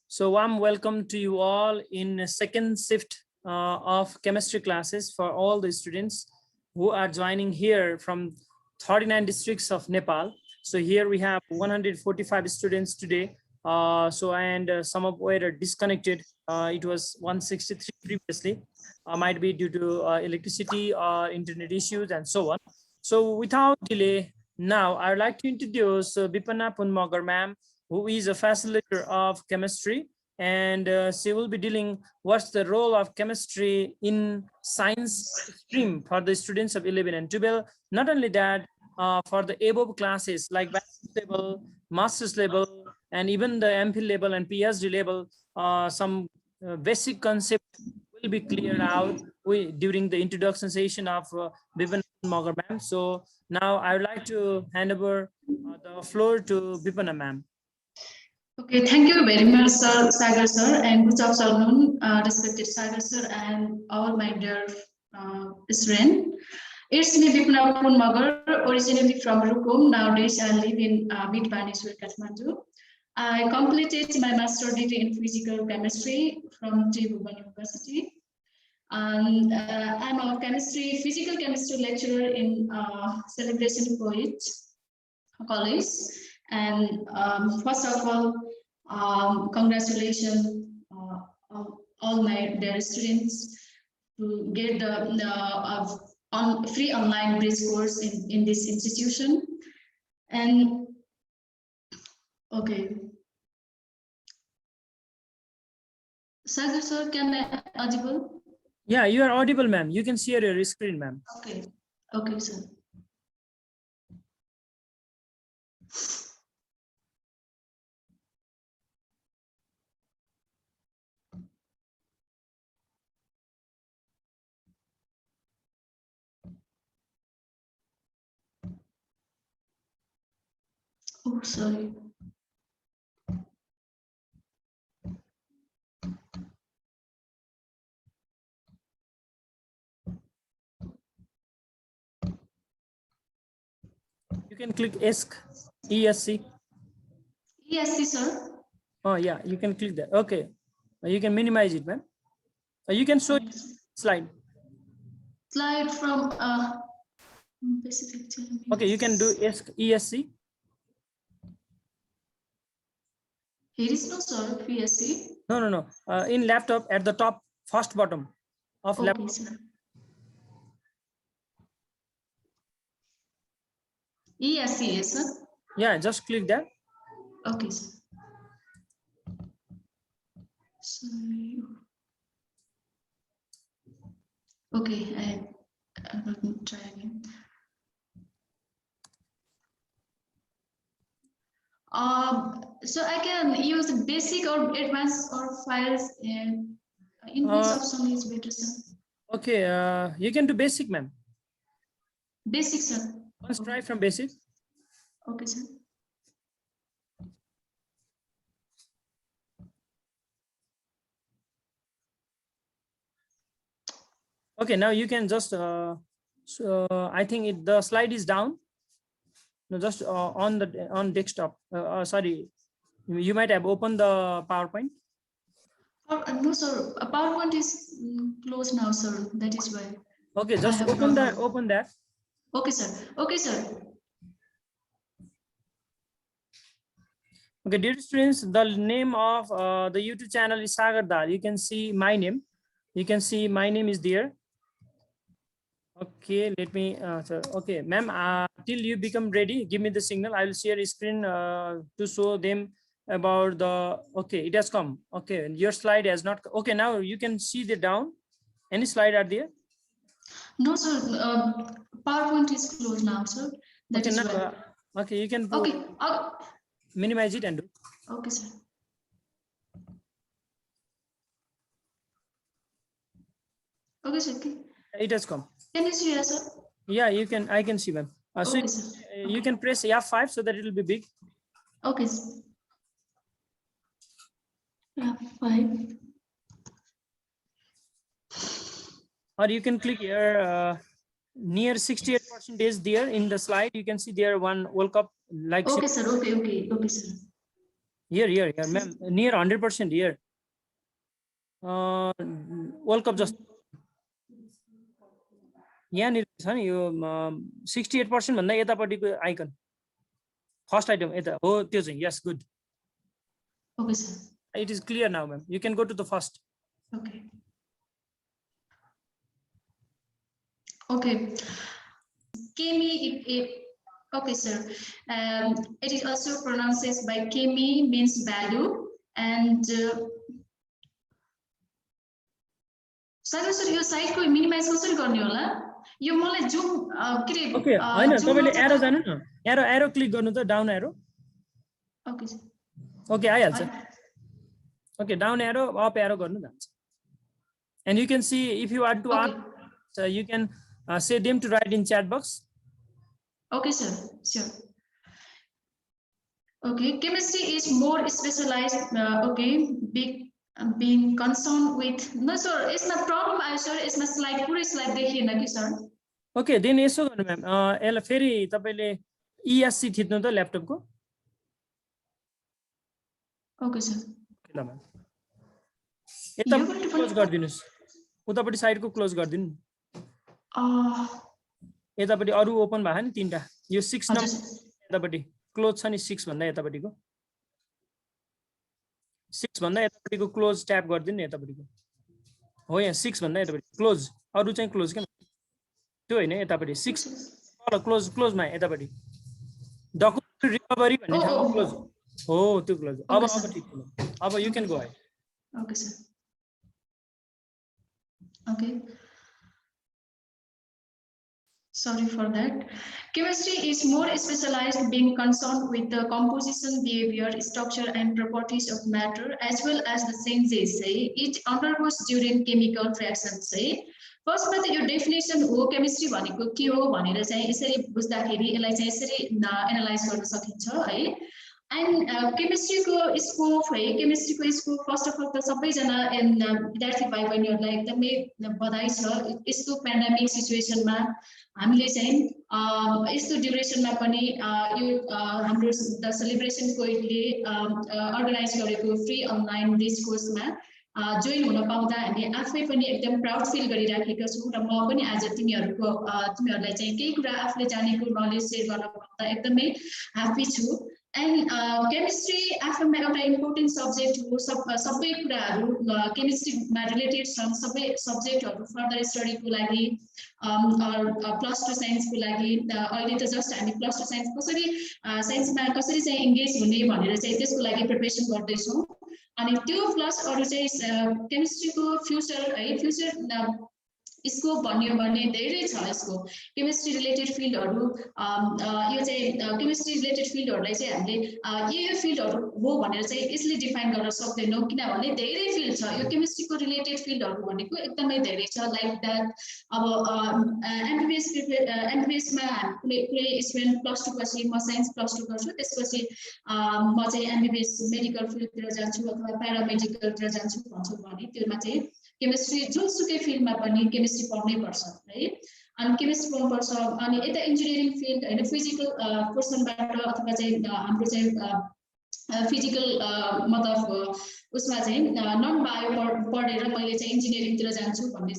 So warm welcome to you all in second shift of chemistry classes for all the students who are joining here from 39 districts of Nepal. So here we have 145 students today. Some of were disconnected. It was 163 previously. Might be due to electricity or internet issues and so on. So without delay, now I would like to introduce Bipana Punmagar ma'am, who is a facilitator of chemistry, and she will be dealing what's the role of chemistry in science stream for the students of 11 and 12. Not only that, for the above classes like bachelor's level, master's level, and even the MPhil level and PhD level, some basic concept will be cleared out during the introduction session of Bipana Punmagar ma'am. So now I would like to hand over the floor to Bipana ma'am. Okay, thank you very much, sir, Sagar sir, and good afternoon, respected Sagar sir, and all my dear students. It's me, Bipana Punmagar, originally from Rukum. Nowadays, I live in Midbaneswar, Kathmandu. I completed my master's degree in physical chemistry from Tribhuvan University. And I'm a physical chemistry lecturer in Celebration Poet College. And first of all, congratulations all my dear students to get the free online bridge course in this institution. And okay, Sagar sir, can I audible? Yeah, you are audible, ma'am. You can share your screen, ma'am. Okay, okay, sir. Oh, sorry. You can click ESC, ESC. ESC, sir. Oh, yeah, you can click that. Okay. You can minimize it, ma'am. You can show slide. Slide from specific. Okay, you can do ESC, ESC. Here is no, sir, ESC. No. In laptop at the top, first bottom of laptop. Okay, sir. ESC, yes, sir. Yeah, just click that. Okay, sir. Sorry. Okay, I will try again. So I can use basic or advanced or files, and in which option is better, sir? Okay, you can do basic, ma'am. Basic, sir. Let's try from basic. Okay, sir. Okay, now you can just I think the slide is down. No, just on desktop. Sorry, you might have opened the PowerPoint. No, sir. PowerPoint is closed now, sir. That is why. Okay, just open that. Open that. Okay, sir. Okay, sir. Okay, dear students, the name of the YouTube channel is Sagar Dal. You can see my name. You can see my name is there. Okay, let me. Okay, ma'am. Till you become ready, give me the signal. I will share a screen to show them about the. Okay, it has come. Okay, your slide has not. Okay, now you can see the down. Any slide are there? No, sir. PowerPoint is closed now, sir. That okay, is now, why. Okay, you can. Okay. Minimize it and do. Okay, sir. Okay, sir. Okay. It has come. Can you see us, sir? Yeah, you can. I can see, ma'am. Okay, so sir. You can press F5 so that it will be big. Okay, sir. F5. Or you can click here near 68% is there in the slide. You can see there one World Cup like. Okay, sir. Okay, sir. Here, ma'am, near 100% here. World Cup just यहाँनिर छ नि यो 68% भन्दा यतापट्टिको आइकन first item यता हो त्यो चाहिँ यस good Okay, sir. It is clear now, ma'am. You can go to the first. Okay. Okay. Kemi, okay, sir. It is also pronounced by Kemi, means value, and Sagar sir, यो side को minimise कसरी गर्ने होला? यो मलाई zoom के रे Okay, हैन तपाईले एरो जानु न एरो क्लिक गर्नु त down arrow. Okay, sir. Okay, आइहाल्छ. Okay, down arrow, up arrow गर्नु जान्छ. And you can see if you want to ask, so you can say them to write in chat box. Okay, sir. Sure. Okay, chemistry is more specialized. Okay, being concerned with. No, sir. It's not problem. I sir. It's not slide. पूरै slide देखिए ना कि sir. Okay, then यसो गर्नु ma'am. यसलाई फेरि तपाईले ESC थिच्नु त ल्यापटप को. Okay, sir. ल म्याम. यतापट्टि क्लोज गर्दिनुस्. उतापट्टि साइड को क्लोज गर्दिनु. यतापट्टि अरु ओपन भएको नि तीनटा. यो 6 नम्बर यतापट्टि क्लोज छ नि 6 भन्दा यतापट्टिको. 6 भन्दा यतापट्टिको क्लोज ट्याप गर्दिनु यतापट्टिको. हो यहाँ 6 भन्दा यतापट्टि क्लोज. अरु चाहिँ क्लोज के त्यो हैन यतापट्टि 6 तल क्लोज मा यतापट्टि. डकुमेन्ट रिकभरी भन्ने ठाउँमा क्लोज. हो त्यो क्लोज. अब ठीक छ. अब you can go ahead. Okay, sir. Okay. Sorry for that. Chemistry is more specialized, being concerned with the composition, behavior, structure, and properties of matter, as well as the changes it undergoes during chemical reactions. First, but your definition of chemistry भनेको के हो भनेर चाहिँ यसरी बुझ्दाखेरि यसलाई चाहिँ यसरी एनालाइज गर्न सकिन्छ है. And chemistry को scope है, chemistry को scope first of all त सबैजना विद्यार्थी भाइ बहिनीहरुलाई एकदमै बधाई छ. यस्तो पेन्डेमिक सिचुएसनमा हामीले चाहिँ यस्तो ड्युरेसनमा पनि यो हाम्रो द सेलिब्रेसन कोइटले अर्गनाइज गरेको फ्री अनलाइन डिस कोर्समा जोइन हुन पाउँदा हामी आफै पनि एकदम प्राउड फिल गरिराखेका छौं र म पनि आज तिमीहरुलाई चाहिँ केही कुरा आफूले जानेको नलेज शेयर गर्न पाउँदा एकदमै ह्यापी छु. And chemistry आफ्टरमा एउटा इम्पोर्टेन्ट सब्जेक्ट हो. सबै कुराहरु केमिस्ट्रीमा रिलेटेड छन्. सबै सब्जेक्टहरु फर्दर स्टडीको लागि प्लस 2 साइन्सको लागि अहिले त जस्ट हामी प्लस 2 साइन्स कसरी साइन्समा कसरी चाहिँ एंगेज हुने भनेर चाहिँ त्यसको लागि प्रिपरेसन गर्दै छौं. अनि त्यो प्लस अरु चाहिँ केमिस्ट्रीको फ्युचर है फ्युचर स्कोप भन्यो भने धेरै छ. यसको केमिस्ट्री रिलेटेड फिल्डहरु यो चाहिँ केमिस्ट्री रिलेटेड फिल्डहरुलाई चाहिँ हामीले यो फिल्डहरु हो भनेर चाहिँ यसले डिफाइन गर्न सक्दैनौं किनभने धेरै फिल्ड छ. यो केमिस्ट्रीको रिलेटेड फिल्डहरु भनेको एकदमै धेरै छ. लाइक दैट अब एमबीबीएस मा कुनै स्टुडेन्ट प्लस 2 पछि म साइन्स प्लस 2 गर्छु. त्यसपछि म चाहिँ एमबीबीएस मेडिकल फिल्डतिर जान्छु अथवा प्यारामेडिकलतिर जान्छु भन्छु भने त्यसमा चाहिँ केमिस्ट्री जुनसुकै फिल्डमा पनि केमिस्ट्री पढ्नै पर्छ है. अनि केमिस्ट्री पढ्नु पर्छ. अनि यता इन्जिनियरिङ फिल्ड हैन फिजिकल पोर्सनबाट अथवा चाहिँ हाम्रो चाहिँ फिजिकल मतलब उसमा चाहिँ नन बायो पढेर मैले चाहिँ इन्जिनियरिङतिर जान्छु भन्ने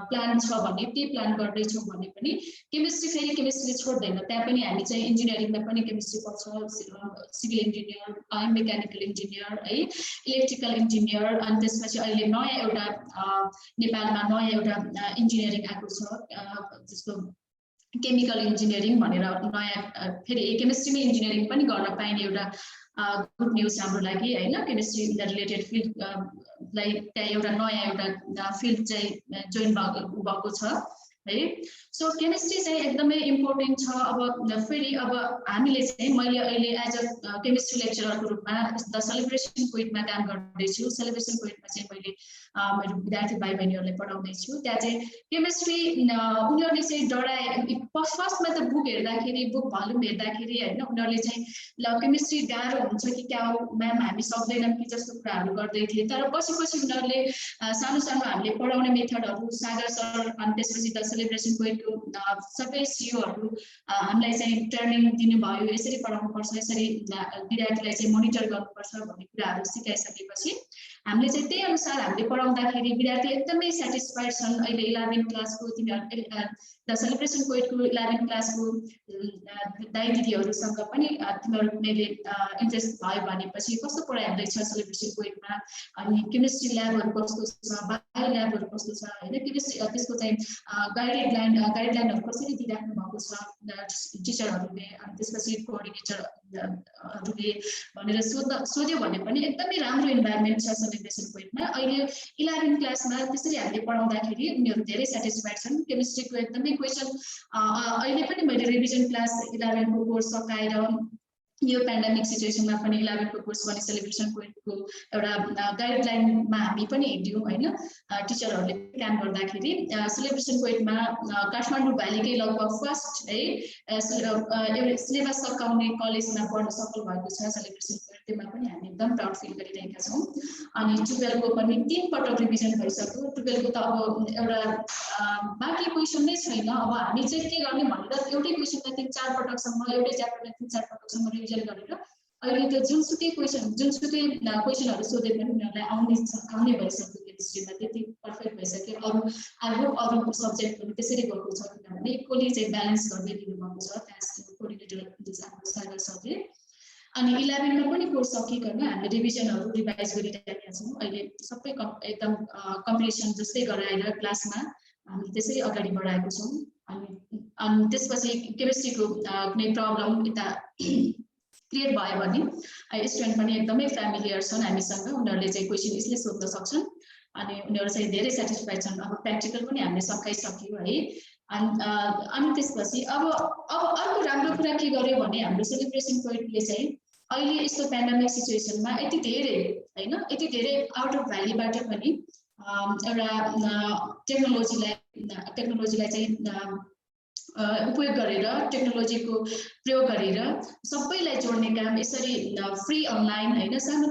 प्लान छ भने के प्लान गर्दै छौ भने पनि केमिस्ट्री फेरि केमिस्ट्रीले छोड्दैन. त्यहाँ पनि हामी चाहिँ इन्जिनियरिङमा पनि केमिस्ट्री पढ्छौं. सिभिल इन्जिनियर, मेकानिकल इन्जिनियर है, इलेक्ट्रिकल इन्जिनियर. अनि त्यसपछि अहिले नयाँ एउटा नेपालमा नयाँ एउटा इन्जिनियरिङ आएको छ जस्तो केमिकल इन्जिनियरिङ भनेर नयाँ फेरि केमिस्ट्रीमै इन्जिनियरिङ पनि गर्न पाइने एउटा गुड न्यूज हाम्रो लागि हैन. केमिस्ट्री रिलेटेड फिल्ड लाई त्यहाँ एउटा नयाँ एउटा फिल्ड चाहिँ जोइन भएको छ है. सो केमिस्ट्री चाहिँ एकदमै इम्पोर्टेन्ट छ. अब फेरि अब हामीले चाहिँ मैले अहिले एज अ केमिस्ट्री लेक्चररको रूपमा द सेलिब्रेसन कोइटमा काम गर्दै छु. सेलिब्रेसन कोइटमा चाहिँ मैले मेरो विद्यार्थी भाइ बहिनीहरुलाई पढाउँदै छु. त्यहाँ चाहिँ केमिस्ट्री उनीहरुले चाहिँ डराए फर्स्टमा त बुक हेर्दाखेरि बुक भल्युम हेर्दाखेरि हैन उनीहरुले चाहिँ ल केमिस्ट्री गाह्रो हुन्छ कि क्या हो म्याम हामी सक्दैनौं कि जस्तो कुराहरु गर्दै थिए. तर पछि उनीहरुले सानो सानो हामीले पढाउने मेथडहरु सागर सर अनि त्यसपछि द सेलिब्रेसन पोइन्टको सबै सिओहरू हामीलाई चाहिँ ट्रेनिङ दिनुभयो, यसरी पढाउनुपर्छ, यसरी विद्यार्थीलाई चाहिँ मोनिटर गर्नुपर्छ भन्ने कुराहरू सिकाइसकेपछि हामीले चाहिँ त्यही अनुसार हामीले पढाउँदाखेरि विद्यार्थी एकदमै सेटिस्फाइड छन्। अहिले 11 क्लासको द सेलिब्रेसन पोइन्टको 11 क्लासको दाइ दिदीहरूसँग पनि तिमीहरूले इन्ट्रेस्ट भयो भनेपछि कस्तो पढाइ हुँदैछ सेलिब्रेसन पोइन्टमा, अनि केमिस्ट्री ल्याबहरू कस्तो छ, बायो ल्याबहरू कस्तो छ होइन, केमिस्ट्री त्यसको चाहिँ गाइडलाइनहरू कसरी दिइराख्नु भएको छ टिचरहरूले, अनि त्यसपछि कोअर्डिनेटरहरूले भनेर सोध्यो भने पनि एकदमै राम्रो इन्भाइरोमेन्ट छ सेलिब्रेसन पोइन्टमा। अहिले 11 क्लासमा त्यसरी हामीले पढाउँदाखेरि उनीहरू धेरै सेटिस्फाइड छन्। केमिस्ट्रीको एकदमै क्वेसन अहिले पनि मैले रिभिजन क्लास 11 को कोर्स सकाएर यो पेन्डेमिक सिचुएसनमा पनि 11 को कोर्स पनि सेलिब्रेसन पोइन्टको एउटा गाइडलाइनमा हामी पनि हिँड्यौँ होइन। टिचरहरूले काम गर्दाखेरि सेलिब्रेसन पोइन्टमा काठमाडौँ भ्यालीकै लगभग फर्स्ट है एउटा सिलेबस सकाउने कलेजमा पढ्न सफल भएको छ सेलिब्रेसन पोइन्ट, त्यसमा पनि हामी एकदम प्राउड फिल गरिरहेका छौँ। अनि 12 को पनि 3 पटक रिभिजन भइसक्यो। 12 को त अब एउटा बाँकी क्वेसन नै छैन, अब हामी चाहिँ के गर्ने भनेर एउटै क्वेसनलाई 3-4 पटकसम्म, एउटै च्याप्टरलाई 3-4 पटकसम्म रिभिजन गरेर अहिले त्यो जुनसुकै क्वेसनहरू सोधे पनि उनीहरूलाई आउने भइसक्यो। केमिस्ट्रीमा त्यति पर्फेक्ट भइसक्यो। अरू आई होप अरू सब्जेक्ट पनि त्यसरी गएको छ, किनभने इक्वली चाहिँ ब्यालेन्स गर्दै दिनुभएको छ क्लास कोअर्डिनेटर सागर सरले। अनि 11 मा पनि कोर्स सकिकन हामीले रिभिजनहरू रिभाइज गरिरहेका छौँ। अहिले सबै एकदम कम्पिटिसन जस्तै गराएर क्लासमा हामी त्यसरी अगाडि बढाएको छौँ। अनि त्यसपछि केमिस्ट्रीको कुनै प्रब्लम यता क्लियर भयो भने स्टुडेन्ट पनि एकदमै फ्यामिलियर छन् हामीसँग, उनीहरूले चाहिँ क्वेसन यसले सोध्न सक्छन् अनि उनीहरू चाहिँ धेरै सेटिस्फाइड छन्। अब प्र्याक्टिकल पनि हामीले सकाइसक्यौँ है। अनि त्यसपछि अब अर्को राम्रो कुरा के गर्यो भने हाम्रो सेलिब्रेसन पोइन्टले चाहिँ अहिले यस्तो पेन्डेमिक सिचुएसनमा यति धेरै होइन, यति धेरै आउट अफ भ्यालीबाट पनि एउटा टेक्नोलोजीलाई चाहिँ उपयोग गरेर, टेक्नोलोजीको प्रयोग गरेर सबैलाई जोड्ने काम, यसरी फ्री अनलाइन होइन, सानो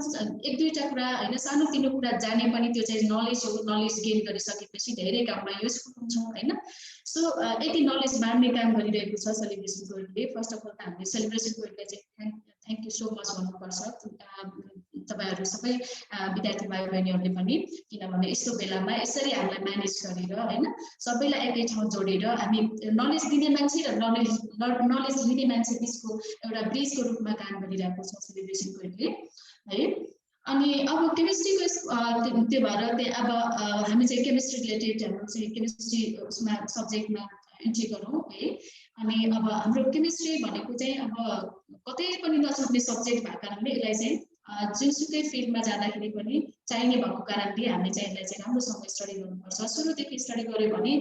1-2टा कुरा होइन, सानोतिनो कुरा जाने पनि त्यो चाहिँ नलेज हो। नलेज गेन गरिसकेपछि धेरै काममा युजफुल हुन्छौँ होइन। सो यति नलेज बाँड्ने काम गरिरहेको छ सेलिब्रेसन पोइन्टले। फर्स्ट अफ अल त हामीले सेलिब्रेसन पोइन्टलाई चाहिँ थ्याङ्क यू सो मच भन्नुपर्छ तपाईँहरू सबै विद्यार्थी भाइ बहिनीहरूले पनि, किनभने यस्तो बेलामा यसरी हामीलाई म्यानेज गरेर होइन, सबैलाई एकै ठाउँ जोडेर हामी नलेज दिने मान्छे र नलेज लिने मान्छे बिचको एउटा ब्रिजको रूपमा काम गरिरहेको छ सेलिब्रेसन पोइन्टले है। अनि अब केमिस्ट्रीको त्यो भएर अब हामी चाहिँ केमिस्ट्री रिलेटेड हाम्रो चाहिँ केमिस्ट्री उसमा सब्जेक्टमा इन्ट्री गरौँ है। अनि अब हाम्रो केमिस्ट्री भनेको चाहिँ अब कतै पनि नछुट्ने सब्जेक्ट भएको कारणले यसलाई चाहिँ जुनसुकै फिल्डमा जाँदाखेरि पनि चाहिने भएको कारणले हामीले चाहिँ यसलाई चाहिँ राम्रोसँग स्टडी गर्नुपर्छ। सुरुदेखि स्टडी गऱ्यो भने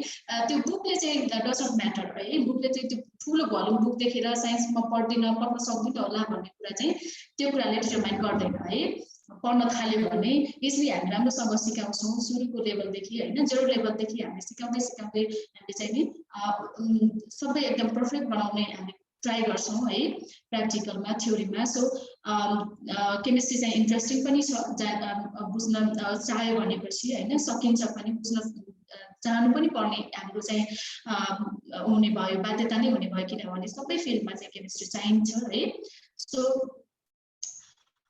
त्यो बुकले चाहिँ डजन्ट म्याटर है, बुकले चाहिँ त्यो ठुलो भोल्युम बुक देखेर साइन्समा पढ्न सक्दिनँ होला भन्ने कुरा चाहिँ त्यो कुराले डिटरमाइन गर्दैन है। पढ्न थाल्यो भने यसरी हामी राम्रोसँग सिकाउँछौँ सुरुको लेभलदेखि होइन, 0 लेभलदेखि हामीले सिकाउँदै हामीले चाहिँ नि सबै एकदम पर्फेक्ट बनाउने हामी ट्राई गर्छौँ है प्र्याक्टिकलमा, थ्योरीमा। सो केमिस्ट्री चाहिँ इन्ट्रेस्टिङ पनि छ, बुझ्न चाह्यो भनेपछि होइन, सकिन्छ पनि, बुझ्न चाहनु पनि पर्ने हाम्रो चाहिँ हुने भयो, बाध्यता नै हुने भयो, किनभने सबै फिल्डमा चाहिँ केमिस्ट्री चाहिन्छ है। सो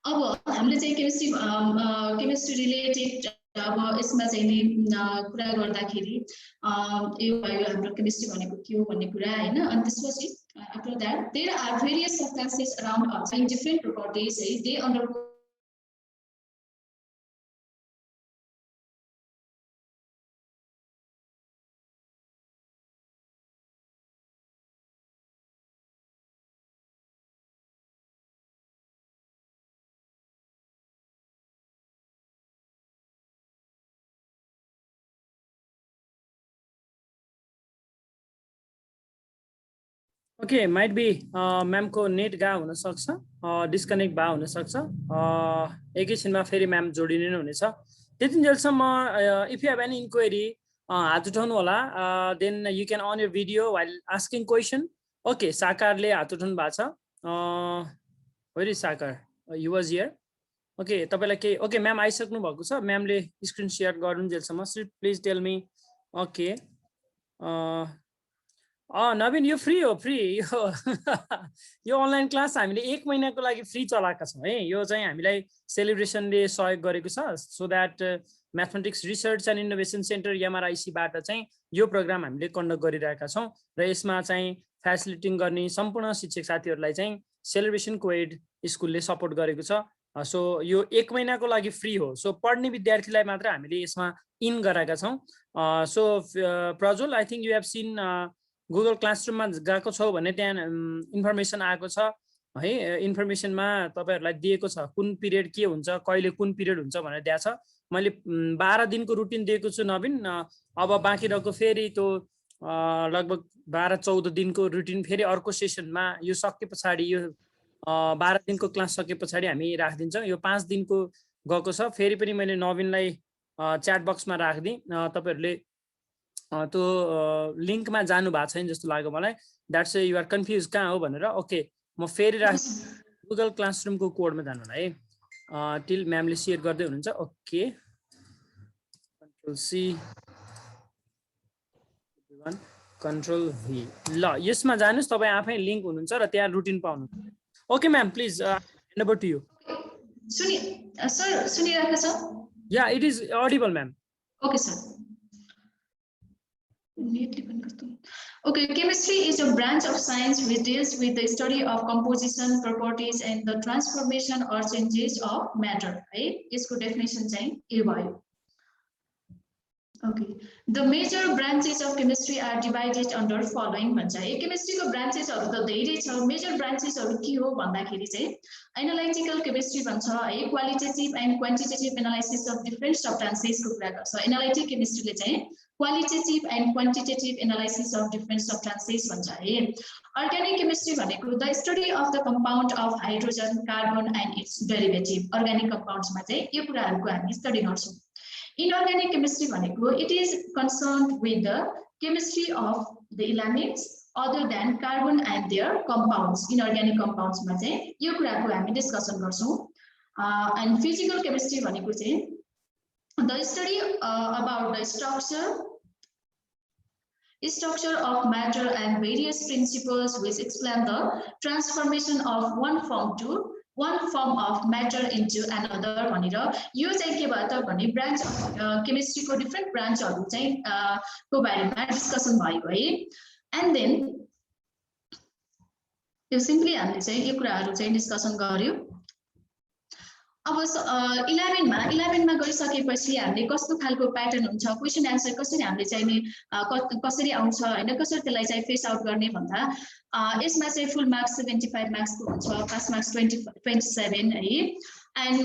अब हामीले चाहिँ केमिस्ट्री रिलेटेड अब यसमा चाहिँ नि कुरा गर्दाखेरि यो भयो हाम्रो केमिस्ट्री भनेको के हो भन्ने कुरा होइन। अनि त्यसपछि after that there are various substances around us having different properties है, they undergo okay, might be म्यामको नेट गएको हुनसक्छ, डिस्कनेक्ट भएको हुनसक्छ, एकैछिनमा फेरि म्याम जोडिने नै हुनेछ। त्यतिन्जेलसम्म if you have any enquiry हात उठाउनु होला, then you can on your video while asking question. Okay, साकारले हात उठाउनु भएको छ। Where is Sakar? You was here. Okay, तपाईँलाई केही ओके म्याम आइसक्नु भएको छ, म्यामले स्क्रिन सेयर गर्नुन्जेलसम्म please tell me. Okay Naveen यो फ्री हो फ्री यो अनलाइन क्लास हामीले 1 महिनाको लागि फ्री चलाएका छौँ है। यो चाहिँ हामीलाई सेलिब्रेसनले सहयोग गरेको छ so that mathematics research and innovation centre MRIC-बाट चाहिँ यो प्रोग्राम हामीले कन्डक्ट गरिरहेका छौँ र यसमा चाहिँ फेसिलिटिङ गर्ने सम्पूर्ण शिक्षक साथीहरूलाई चाहिँ सेलिब्रेसन कोएड स्कुलले सपोर्ट गरेको छ। सो यो 1 महिनाको लागि फ्री हो। सो पढ्ने विद्यार्थीलाई मात्र हामीले यसमा इन गराएका छौँ। So Prajwal I think you have seen Google क्लासरुममा गएको छौ भने त्यहाँ इन्फर्मेसन आएको छ है। इन्फर्मेसनमा तपाईँहरूलाई दिएको छ कुन पिरियड के हुन्छ, कहिले कुन पिरियड हुन्छ भनेर दिएको छ। मैले 12 दिनको रुटिन दिएको छु नवीन। अब बाँकी रहेको फेरि त्यो लगभग 12-14 दिनको रुटिन फेरि अर्को सेसनमा यो सके पछाडि यो 12 दिनको क्लास सके पछाडि हामी राखिदिन्छौँ। यो 5 दिनको गएको छ। फेरि पनि मैले नवीनलाई च्याट बक्समा राखिदिएँ। तपाईँहरूले त्यो लिङ्कमा जानु भएको छैन जस्तो लाग्यो मलाई। द्याट्स यु आर कन्फ्युज कहाँ हो भनेर। ओके म फेरि गुगल क्लासरुमको कोडमा जानु होला है। टिल म्यामले सेयर गर्दै हुनुहुन्छ। ओके कन्ट्रोल सी कन्ट्रोल भी ल यसमा जानुस्। तपाईँ आफै लिङ्क हुनुहुन्छ र त्यहाँ रुटिन पाउनु। Okay ma'am please hand over to you. Sir सुनिरहेको छ? Yeah it is audible ma'am. Okay sir. Okay, chemistry is a branch of science which deals with the study of composition, properties, and the transformation or changes of matter. Right? Its definition is Okay. The major branches of chemistry are divided under following. Chemistry को branches are the major branches are के हो भन्दाखेरि चाहिँ analytical chemistry भन्छ है, qualitative and quantitative analysis of different substances को कुरा गर्छ। Analytic chemistry ले चाहिँ qualitative and quantitative analysis of different substances भन्छ है। Organic chemistry भनेको the study of the compound of hydrogen, carbon and its derivative. Organic compounds मा चाहिँ यो कुराहरुको हामी स्टडी गर्छौं। Inorganic chemistry भनेको it is concerned with the chemistry of the elements other than carbon and their compounds. Inorganic compounds मा चाहिँ यो कुराको हामी डिस्कसन गर्छौं। And physical chemistry भनेको चाहिँ the study about the structure of matter and various principles which explain the transformation of one form of matter into another भनेर यो चाहिँ के भयो त भने ब्रान्च केमिस्ट्री को डिफरेंट ब्रान्चहरु चाहिँ को बारेमा डिस्कसन भयो है। एन्ड देन यो सिम्पली हामीले चाहिँ यो कुराहरु चाहिँ डिस्कसन गर्यो। अब 11 मा गइसकेपछि हामीले कस्तो खालको प्याटर्न हुन्छ, क्वेशन आन्सर कसरी हामीले चाहिँ कसरी आउँछ हैन, कसरी त्यसलाई चाहिँ फेस आउट गर्ने भन्दा यसमा चाहिँ फुल मार्क्स 75 मार्क्स को हुन्छ, पास मार्क्स 27 है। एन्ड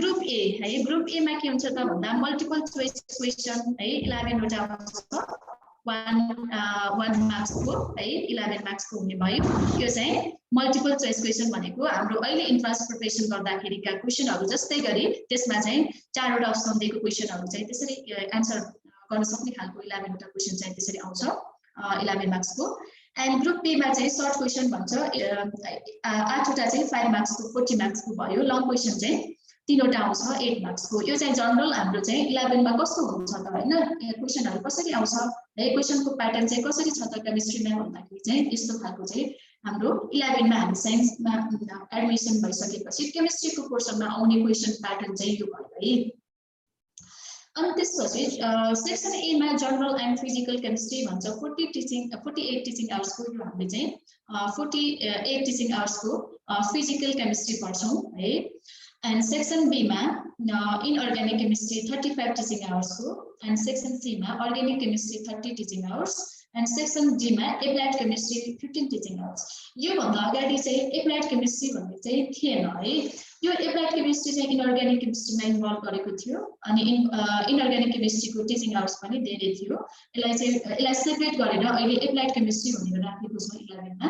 ग्रुप ए है, ग्रुप ए मा के हुन्छ त भन्दा मल्टिपल चोइस क्वेशन है 11 वटा हुन्छ, 1 मार्क्स को है 11 मार्क्स को हुने भयो। यो चाहिँ मल्टिपल चोइस क्वेशन भनेको हाम्रो अहिले इन्ट्रान्स प्रिपरेसन गर्दाखेरिका क्वेशनहरु जस्तै गरी त्यसमा चाहिँ 4 वटा अप्सन दिएको क्वेशनहरु चाहिँ त्यसरी आन्सर गर्न सक्ने खालको 11 वटा क्वेशन चाहिँ त्यसरी आउँछ 11 मार्क्स को। एन्ड ग्रुप बी मा चाहिँ सर्ट क्वेशन भन्छ 8 वटा चाहिँ 5 मार्क्स को 40 मार्क्स को भयो। लङ क्वेशन चाहिँ 3 वटा आउँछ 8 मार्क्स को। यो चाहिँ जनरल हाम्रो चाहिँ 11 मा कस्तो हुन्छ त हैन, क्वेशनहरु कसरी आउँछ है, क्वेशन को प्याटर्न चाहिँ कसरी छ त केमिस्ट्रीमा भन्दाखेरि चाहिँ यस्तो खालको चाहिँ हाम्रो 11 मा हामी साइन्समा एडमिसन भइसकेपछि केमिस्ट्री को पोर्सनमा आउने क्वेशन प्याटर्न चाहिँ यो भयो है। अनि त्यसपछि सेक्सन ए मा जनरल एन्ड फिजिकल केमिस्ट्री भन्छ 48 टिचिङ आवर्स को यो हामीले चाहिँ 48 टिचिङ आवर्स को फिजिकल केमिस्ट्री पढ्छौं है। एन्ड सेक्सन बी मा इनअर्ग्यानिक केमिस्ट्री 35 टिचिङ आवर्स को। एन्ड सेक्सन सी मा organic chemistry 30 teaching hours. And section D मा एप्लाइड केमिस्ट्री 15 टिचिङ आवर्स। यो भन्दा अगाडि चाहिँ एप्लाइड केमिस्ट्री भन्ने चाहिँ थिएन है। यो एप्लाइड केमिस्ट्री चाहिँ इनअर्ग्यानिक केमिस्ट्रीमा इन्भल्भ गरेको थियो अनि इनअर्ग्यानिक केमिस्ट्री को टिचिङ आवर्स पनि धेरै थियो। यसलाई सेपरेट गरेर अहिले एप्लाइड केमिस्ट्री भनेर राखेको छ 11 मा।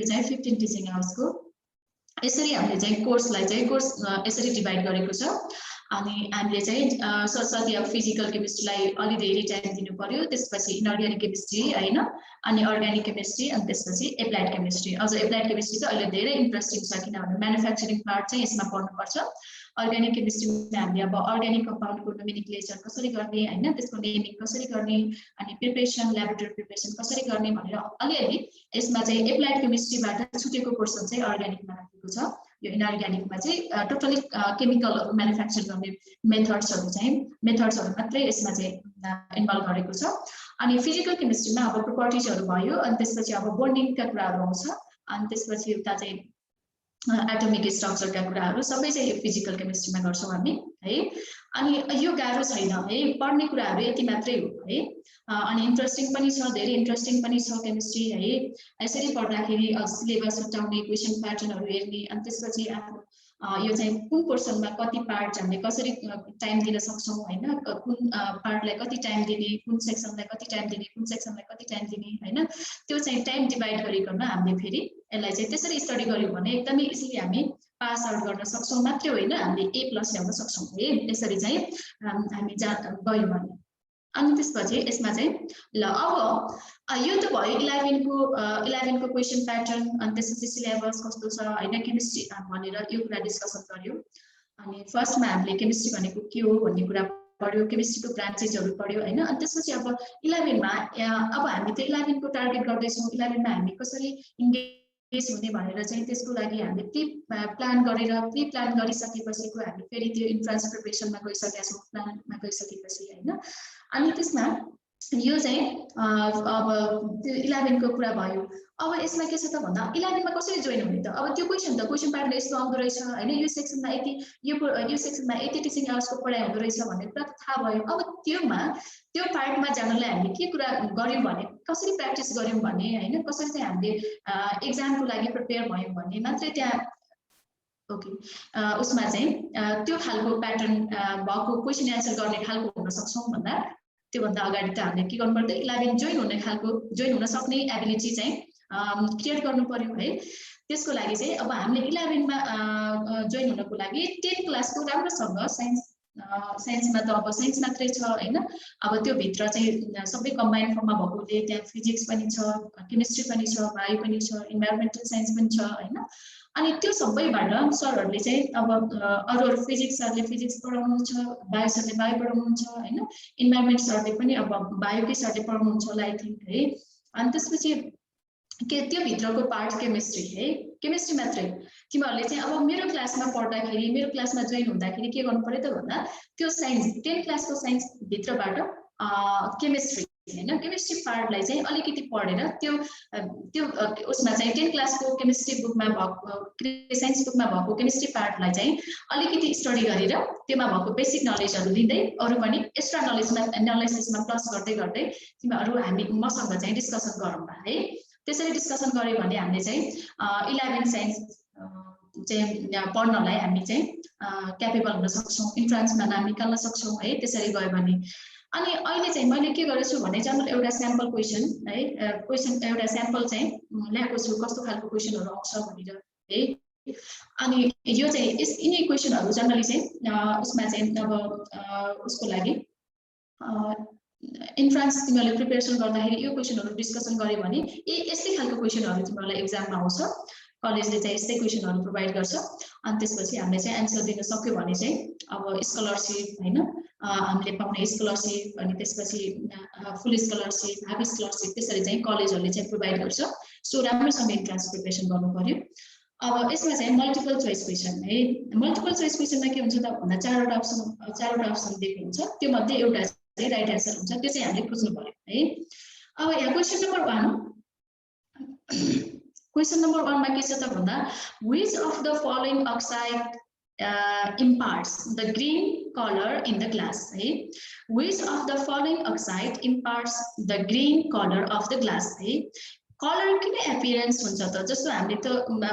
यो चाहिँ 15 टिचिङ आवर्स को। यसरी हामीले चाहिँ कोर्सलाई चाहिँ कोर्स यसरी डिभाइड गरेको छ। अनि हामीले चाहिँ सरस्वती अब फिजिकल केमिस्ट्रीलाई अलि धेरै टाइम दिनु पर्यो, त्यसपछि इनअर्ग्यानिक केमिस्ट्री हैन, अनि अर्ग्यानिक केमिस्ट्री, अनि त्यसपछि एप्लाइड केमिस्ट्री। अझ एप्लाइड केमिस्ट्री चाहिँ अहिले धेरै इन्ट्रेस्टिङ छ किनभने म्यानुफ्याक्चरिङ पार्ट चाहिँ यसमा पढ्नु पर्छ। अर्ग्यानिक केमिस्ट्रीमा हामीले अब अर्ग्यानिक कम्पाउन्डको नोमेनक्लेचर कसरी गर्ने हैन, त्यसको नेमिङ कसरी गर्ने, अनि प्रिपरेसन ल्याबोरेटरी प्रिपरेसन कसरी गर्ने भनेर अलिअलि यसमा चाहिँ एप्लाइड केमिस्ट्रीबाट छुटेको पोर्सन चाहिँ अर्ग्यानिकमा राखेको छ। यो इनअर्ग्यानिकमा चाहिँ टोटली केमिकलहरु म्यानुफ्याक्चर गर्ने मेथड्सहरु मात्रै यसमा चाहिँ इन्भल्भ गरेको छ। अनि फिजिकल केमिस्ट्रीमा अब प्रोपर्टिजहरु भयो, अनि त्यसपछि अब बोन्डिङका कुराहरु आउँछ, अनि त्यसपछि उता चाहिँ एटोमिक स्ट्रक्चरका कुराहरु सबै चाहिँ फिजिकल केमिस्ट्रीमा गर्छौं हामी है। अनि यो गाह्रो छैन है, पढ्ने कुराहरु यति मात्रै हो है। अनि इन्ट्रेस्टिङ पनि छ, धेरै इन्ट्रेस्टिङ पनि छ केमिस्ट्री है। यसरी पढ्दाखेरि सिलेबस छुट्याउने, क्वेशन प्याटर्नहरु हेर्ने, अनि त्यसपछि यो चाहिँ कुन पोर्सनमा कति पार्ट हामीले कसरी टाइम दिन सक्छौं हैन, कुन पार्टलाई कति टाइम दिने, कुन सेक्सनलाई कति टाइम दिने, कुन सेक्सनलाई कति टाइम दिने हैन, त्यो चाहिँ टाइम डिभाइड गरिकन हामीले फेरि यसलाई चाहिँ त्यसरी स्टडी गर्यौं भने एकदमै इजिली हामी पास आउट गर्न सक्छौं। मात्रै होइन, हामीले A+ ल्याउन सक्छौं है, यसरी चाहिँ हामी गयौं भने। अनि त्यसपछि यसमा चाहिँ ल अब यो त भयो 11 को क्वेशन प्याटर्न, अनि त्यसपछि सिलेबस कस्तो छ हैन, केमिस्ट्री भनेर यो कुरा डिस्कसन गर्यौं। अनि फर्स्टमा हामीले केमिस्ट्री भनेको के हो भन्ने कुरा पढ्यो, केमिस्ट्रीको ब्रान्चेसहरु पढ्यो हैन। अनि त्यसपछि अब 11 मा अब हामी त 11 को टार्गेट गर्दै छौं, 11 मा हामी कसरी इन्गेज हुने भनेर चाहिँ त्यसको लागि हामीले प्री प्लान गरिसकेपछिको हामी फेरि त्यो इन्ट्रान्स प्रिपरेसनमा गइसकेका छौं, प्लानमा गइसकेपछि हैन। अनि त्यसमा यो चाहिँ अब त्यो 11 को कुरा भयो। अब यसमा के छ त भन्दा 11 मा कसरी जोइन हुने त, अब त्यो क्वेशन प्याटर्न यस्तो आउँदो रहेछ हैन, यो सेक्सनमा यो सेक्सनमा यति टिचिङ आवर्सको पढाइ हुँदो रहेछ भन्ने कुरा त थाहा भयो। अब त्यो पार्टमा जानलाई हामीले के कुरा गर्यौं भने, कसरी प्र्याक्टिस गर्यौं भने हैन, कसरी चाहिँ हामीले एक्जामको लागि प्रिपेयर भयौं भन्ने मात्रै त्यहाँ ओके उसमा चाहिँ त्यो खालको प्याटर्न भएको क्वेशन एन्सर गर्ने खालको हुन सक्छौं भन्दा त्योभन्दा अगाडि त हामीले के गर्नु पर्छ, 11 जोइन हुन सक्ने एबिलिटी चाहिँ क्रिएट गर्नु पर्यो है। त्यसको लागि चाहिँ अब हामीले 11 मा जोइन हुनको लागि 10 क्लासको राम्रोसँग साइन्समा त अब साइन्स मात्रै छ हैन, अब त्यो भित्र चाहिँ सबै कम्बाइन फर्ममा भएकोले त्यहाँ फिजिक्स पनि छ, केमिस्ट्री पनि छ, बायो पनि छ, इन्भाइरोमेन्टल साइन्स पनि छ हैन। अनि त्यो सबैबाट सरहरुले चाहिँ अब अरु फिजिक्स सरले फिजिक्स पढाउनुहुन्छ, बायो सरले बायो पढाउनुहुन्छ हैन, इन्भाइरोमेन्ट सरले पनि अब बायोकै सरले पढाउनुहुन्छ होला आई थिंक है। अनि त्यसपछि के त्यो भित्रको पार्ट केमिस्ट्री है, केमिस्ट्री मात्रै तिमीहरुले चाहिँ अब मेरो क्लासमा पढ्दाखेरि, मेरो क्लासमा जोइन हुँदाखेरि के गर्नु पर्यो त भन्दा त्यो साइन्स 10 क्लासको साइन्स भित्रबाट केमिस्ट्री हैन, केमिस्ट्री पार्टलाई चाहिँ अलिकति पढेर त्यो उसमा चाहिँ 10 क्लासको केमिस्ट्री बुकमा भएको साइन्स बुकमा भएको केमिस्ट्री पार्टलाई चाहिँ अलिकति स्टडी गरेर त्यसमा भएको बेसिक नलेजहरु लिँदै अरु पनि एक्स्ट्रा नलेजमा प्लस गर्दै तिमीहरु हामी मसँग चाहिँ डिस्कसन गरौँ है। त्यसरी डिस्कसन गर्यो भने हामीले चाहिँ 11 साइन्स चाहिँ पढ्नलाई हामी चाहिँ क्यापेबल हुन सक्छौं, इन्ट्रान्समा नाम निकाल्न सक्छौं है। त्यसरी गयो भने अनि अहिले चाहिँ मैले के गरेछु भने जनरल एउटा स्याम्पल क्वेशन है, एउटा स्याम्पल चाहिँ ल्याएको छु कस्तो खालको क्वेशनहरु आउँछ भनेर है। अनि यो चाहिँ यिनी क्वेशनहरु जनरली चाहिँ उसमा चाहिँ अब उसको लागि इन्ट्रान्स तिमीहरुले प्रिपरेसन गर्दाखेरि यो क्वेशनहरु डिस्कसन गर्यो भने यस्तै खालको क्वेशनहरु तिमीहरुलाई एक्जाममा आउँछ, कलेजले चाहिँ यस्तै क्वेशनहरु प्रोभाइड गर्छ। अनि त्यसपछि हामीले चाहिँ एन्सर दिन सक्यो भने चाहिँ अब स्कलरशिप हैन, हामीले पाउने स्कलरशिप, अनि त्यसपछि फुल स्कलरशिप, हाफ स्कलरशिप, त्यसरी चाहिँ कलेजहरुले चाहिँ प्रोभाइड गर्छ। सो राम्रोसँग इन्ट्रान्स प्रिपरेसन गर्नु पर्यो। अब यसमा चाहिँ मल्टिपल चोइस क्वेशन है, मल्टिपल चोइस क्वेशनमा के हुन्छ त भन्दा चारवटा अप्सन दिएको हुन्छ, त्यो मध्ये एउटा चाहिँ राइट एन्सर हुन्छ, त्यो चाहिँ हामीले खोज्नु पर्यो है। अब यहाँ क्वेशन नम्बर 1 मा के छ त भन्दा which of the following oxide imparts the green color in the glass है, which of the following oxide imparts the green color of the glass है। कलर किन एपियरेन्स हुन्छ त, जस्तो हामीले त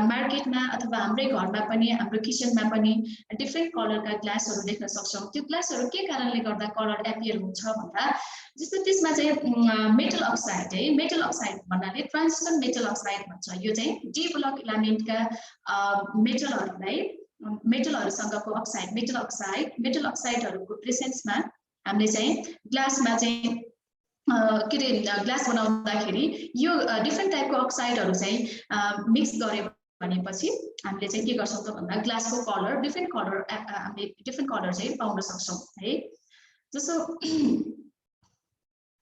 मार्केटमा अथवा हाम्रै घरमा पनि हाम्रो किचनमा पनि डिफरेन्ट कलरका ग्लासहरु देख्न सक्छौं। त्यो ग्लासहरु के कारणले गर्दा कलर एपियर हुन्छ भन्दा जस्तो त्यसमा चाहिँ मेटल अक्साइड है, मेटल अक्साइड भन्नाले ट्रान्जिसन मेटल अक्साइड भन्छ। यो चाहिँ डी ब्लक इलेमेन्टका मेटलहरुसँगको अक्साइड मेटल अक्साइडहरुको प्रेजेन्समा हामीले चाहिँ ग्लासमा चाहिँ के रे ग्लास बनाउँदाखेरि यो डिफरेन्ट टाइपको अक्साइडहरु चाहिँ मिक्स गर्यो भनेपछि हामीले चाहिँ के गर्छौं त भन्दा ग्लासको कलर डिफरेन्ट कलर हामीले डिफरेन्ट कलर चाहिँ पाउन सक्छौं है। जस्तो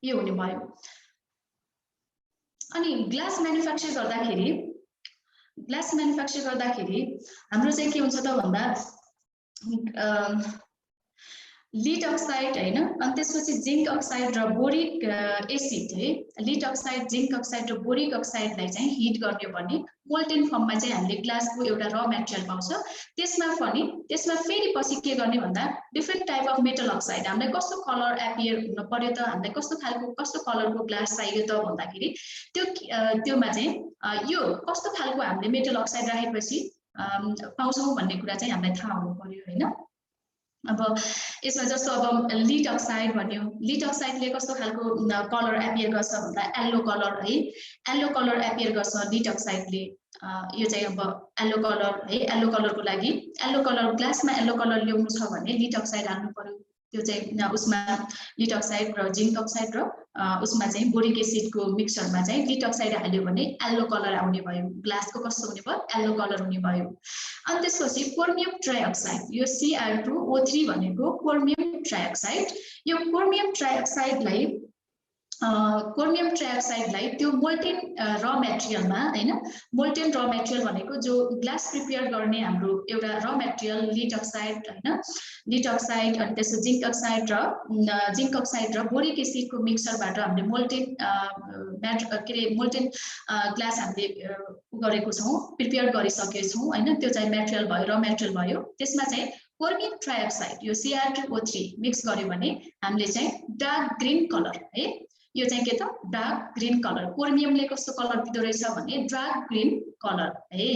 यो हुने भयो। अनि ग्लास म्यानुफ्याक्चर गर्दाखेरि हाम्रो चाहिँ के हुन्छ त भन्दा लीड अक्साइड हैन, अनि त्यसपछि जिंक अक्साइड र बोरिक एसिड है, लीड अक्साइड जिंक अक्साइड र बोरिक अक्साइडलाई चाहिँ हिट गर्ने भने मोल्टेन फर्ममा चाहिँ हामीले ग्लासको एउटा र मटेरियल पाउँछ। त्यसमा फेरि पछि के गर्ने भन्दा different type of metal oxide हामीले कस्तो कलर एपियर हुन पर्यो त, हामीले कस्तो कलरको ग्लास चाहियो त भन्दाखेरि त्योमा चाहिँ यो कस्तो खालको हामीले मेटल अक्साइड राखेपछि पाउँछौं भन्ने कुरा चाहिँ हामीलाई थाहा हुनु पर्यो हैन। अब यसमा जस्तो अब लीड अक्साइड भन्यो, लीड अक्साइडले कस्तो खालको कलर एपियर गर्छ भन्दा येलो कलर है, येलो कलर एपियर गर्छ लीड अक्साइडले। यो चाहिँ अब येलो कलर है, येलो कलरको लागि येलो कलर ग्लासमा येलो कलर ल्याउनु छ भने लीड अक्साइड हाल्नु पर्यो। त्यो चाहिँ उसमा लीड अक्साइड र जिंक अक्साइड र उसमा चाहिँ बोरिक एसिडको मिक्सचरमा चाहिँ लीड अक्साइड हाल्यो भने येलो कलर आउने भयो, ग्लासको कस्तो हुने भयो येलो कलर हुने भयो। अनि त्यसपछि क्रोमियम ट्राइअक्साइड, यो Cr2O3 भनेको क्रोमियम ट्राइअक्साइड, यो क्रोमियम ट्राइअक्साइडलाई त्यो मोल्टेन र मटेरियलमा हैन, मोल्टेन र मटेरियल भनेको जो ग्लास प्रिपेयर गर्ने हाम्रो एउटा र मटेरियल लीड अक्साइड हैन, लीड अक्साइड अनि त्यसको जिंक अक्साइड र बोरिक एसिडको मिक्सचरबाट हामीले मोल्टेन मोल्टेन ग्लास हामीले गरेको छौं, प्रिपेयर गरिसकेको छौं हैन। त्यो चाहिँ मटेरियल भयो, र मटेरियल भयो। त्यसमा चाहिँ क्रोमियम ट्राइअक्साइड यो Cr2O3 मिक्स गर्यो भने हामीले चाहिँ डार्क ग्रीन कलर है, यो चाहिँ के त डार्क ग्रीन कलर, क्रोमियमले कस्तो कलर दिँदो रहेछ भने डार्क ग्रीन कलर है।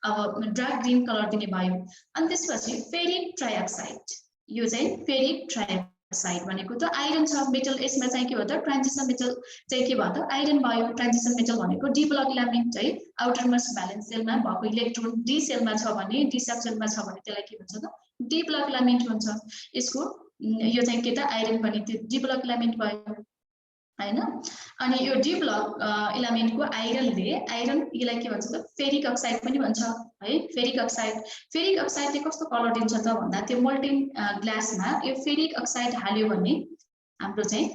अब डार्क ग्रीन कलर दिने भयो। अनि त्यसपछि फेरिक ट्राइअक्साइड, यो चाहिँ फेरिक ट्राइअक्साइड भनेको त आइरन छ मेटल, यसमा चाहिँ के हो त ट्रान्जिसन मेटल चाहिँ के भयो त आइरन भयो। ट्रान्जिसन मेटल भनेको डी ब्लक इलेमेन्ट है, आउटर मोस्ट भ्यालेन्स सेलमा भएको इलेक्ट्रोन डी सेलमा छ भने, डी सेक्सनमा छ भने त्यसलाई के भन्छ त डी ब्लक इलेमेन्ट भन्छ। यसको यो चाहिँ के त आइरन पनि त्यो डी ब्लक इलेमेन्ट भयो हैन। अनि यो डी ब्लक इलेमेन्टको आइरनले यसलाई के भन्छ त फेरिक अक्साइड पनि भन्छ है। फेरिक अक्साइडले कस्तो कलर दिन्छ त भन्दा त्यो मोल्टेन ग्लासमा यो फेरिक अक्साइड हाल्यो भने हाम्रो चाहिँ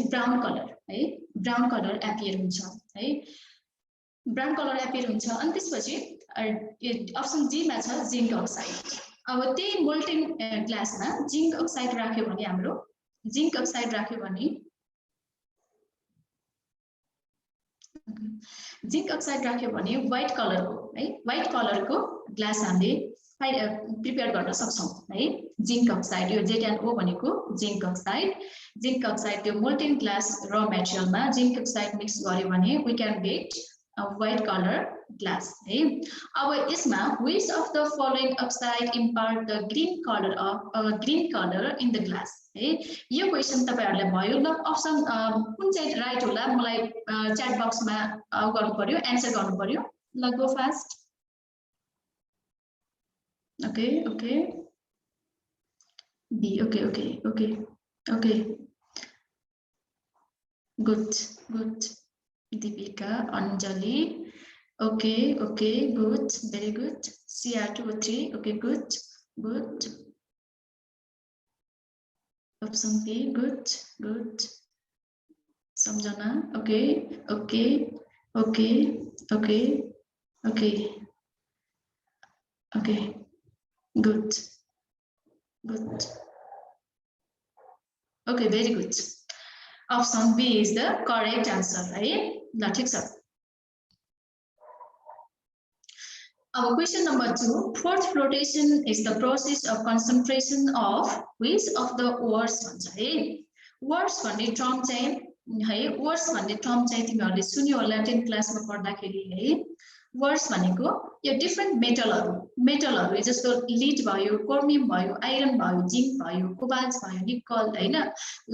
ब्राउन कलर है, ब्राउन कलर एपियर हुन्छ है, ब्राउन कलर एपियर हुन्छ। अनि त्यसपछि अप्सन डी मा छ जिंक अक्साइड। अब त्यही मोल्टेन ग्लासमा जिंक अक्साइड राख्यो भने हाम्रो जिंक अक्साइड राख्यो भने व्हाइट कलरको है, व्हाइट कलरको ग्लास हामीले प्रिपेयर गर्न सक्छौं है। जिंक अक्साइड यो ZnO भनेको जिंक अक्साइड त्यो मोल्टेन ग्लास र मटेरियलमा जिंक अक्साइड मिक्स गर्यो भने we can get white colour glass है। अब यसमा which of the following oxide impart the green color in the glass है, यो क्वेशन तपाईहरुलाई भयो। ल अप्सन कुन चाहिँ राइट होला मलाई च्याट बक्समा गर्नु पर्यो, आन्सर गर्नु पर्यो। ल go fast. Okay B okay good Deepika Anjali okay good very good Cr2O3 okay good option B good समझना okay good okay very good option B is the correct answer है। ल ठीक छ। अब question number 2 fourth flotation is the process of concentration of which of the words भन्छ है। Words भन्ने term चाहिँ है, वर्ड्स भन्ने टर्म चाहिँ तिमीहरूले सुन्यो होला 10 क्लासमा पढ्दाखेरि है। वर्ड्स भनेको यो डिफरेन्ट मेटलहरु जस्तो लीड भयो, क्रोमियम भयो, आइरन भयो, जिंक भयो, कोबाल्ट भयो, निकल हैन,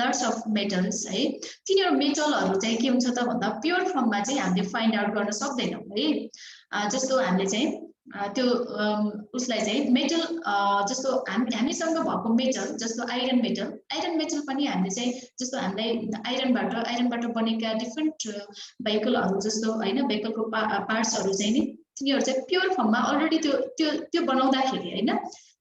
लट्स अफ मेटल्स है। तिनीहरु मेटलहरु चाहिँ के हुन्छ त भन्दा प्योर फर्ममा चाहिँ हामीले फाइन्ड आउट गर्न सक्दैनौं है। जस्तो हामीले चाहिँ त्यो उसलाई चाहिँ मेटल जस्तो हामीसँग भएको मेटल जस्तो आइरन मेटल पनि हामीले चाहिँ जस्तो हामीलाई आइरनबाट बनेका डिफरेन्ट भेहिकलहरु जस्तो हैन, भेहिकलको पार्ट्सहरु चाहिँ नि तिनीहरु चाहिँ प्योर फर्ममा अलरेडी त्यो बनाउँदाखेरि हैन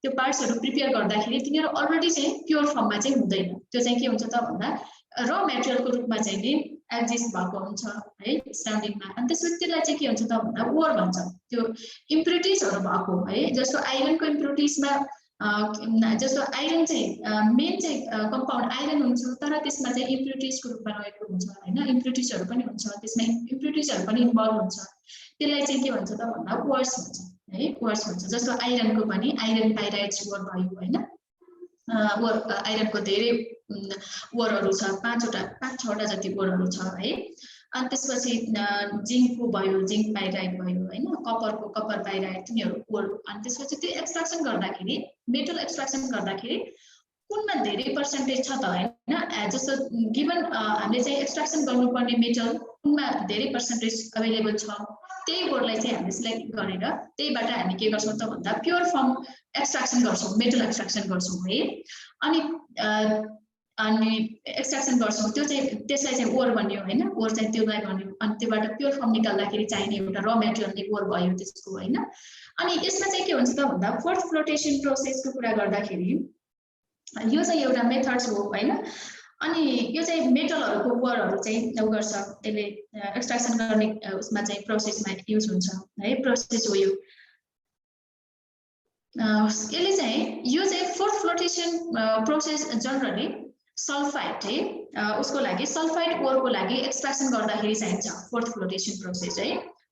त्यो पार्ट्सहरु प्रिपेयर गर्दाखेरि तिनीहरु अलरेडी चाहिँ प्योर फर्ममा चाहिँ हुँदैन त्यो चाहिँ के हुन्छ त भन्दा र मेटेरियलको रूपमा चाहिँ नि एक्जिस्ट भएको हुन्छ है सराउन्डिङमा अनि त्यसपछि त्यसलाई चाहिँ के हुन्छ त भन्दा ओर भन्छ त्यो इम्प्युरिटिजहरु भएको है जस्तो आइरनको इम्प्युरिटिजमा जस्तो आइरन चाहिँ मेन चाहिँ कम्पाउन्ड आइरन हुन्छ तर त्यसमा चाहिँ इम्प्युरिटिजको रूपमा रहेको हुन्छ हैन इम्प्युरिटिजहरु पनि हुन्छ त्यसमा इम्प्युरिटिजहरु पनि इन्भल्भ हुन्छ त्यसलाई चाहिँ के भन्छ त भन्दा वर्स भन्छ है वर्स भन्छ जस्तो आइरनको पनि आइरन पाइराइड्स वर भयो हैन वर आइरनको धेरै वरहरु छ 5-6 जति वरहरु छ है अनि त्यसपछि जिंकको भयो जिंक पाइराइड भयो हैन कपरको कपर पाइराइड तिनीहरु वर अनि त्यसपछि त्यो एक्सट्र्याक्सन गर्दाखेरि मेटल एक्सट्र्याक्सन गर्दाखेरि कुनमा धेरै पर्सेन्टेज छ त हैन जस्तो गिवन हामीले चाहिँ एक्सट्र्याक्सन गर्नुपर्ने मेटल कुनमा धेरै पर्सेन्टेज अवेलेबल छ त्यही वरलाई चाहिँ हामीले सिलेक्ट गरेर त्यहीबाट हामी के गर्छौं त भन्दा प्योर फर्म एक्सट्र्याक्सन गर्छौं मेटल एक्सट्र्याक्सन गर्छौं है अनि एक्सट्र्याक्सन गर्छौं त्यो चाहिँ त्यसलाई चाहिँ ओर भन्यो हैन ओर चाहिँ त्यसलाई भन्यो अनि त्योबाट प्योर फर्म निकाल्दाखेरि चाहिने एउटा र मेटेरियलले ओर भयो त्यसको हैन अनि यसमा चाहिँ के हुन्छ त भन्दा फोर्थ फ्लोटेसन प्रोसेसको कुरा गर्दाखेरि यो चाहिँ एउटा मेथड्स हो हैन अनि यो चाहिँ मेटलहरुको वरहरु चाहिँ उ गर्छ यसले एक्सट्र्याक्सन गर्ने उसमा चाहिँ प्रोसेसमा युज हुन्छ है प्रोसेस हो यो यसले चाहिँ यो चाहिँ fourth flotation process generally sulphide है उसको लागि सल्फाइड ओरको लागि एक्सट्र्याक्सन गर्दाखेरि चाहिन्छ फोर्थ फ्लोटेसन प्रोसेस है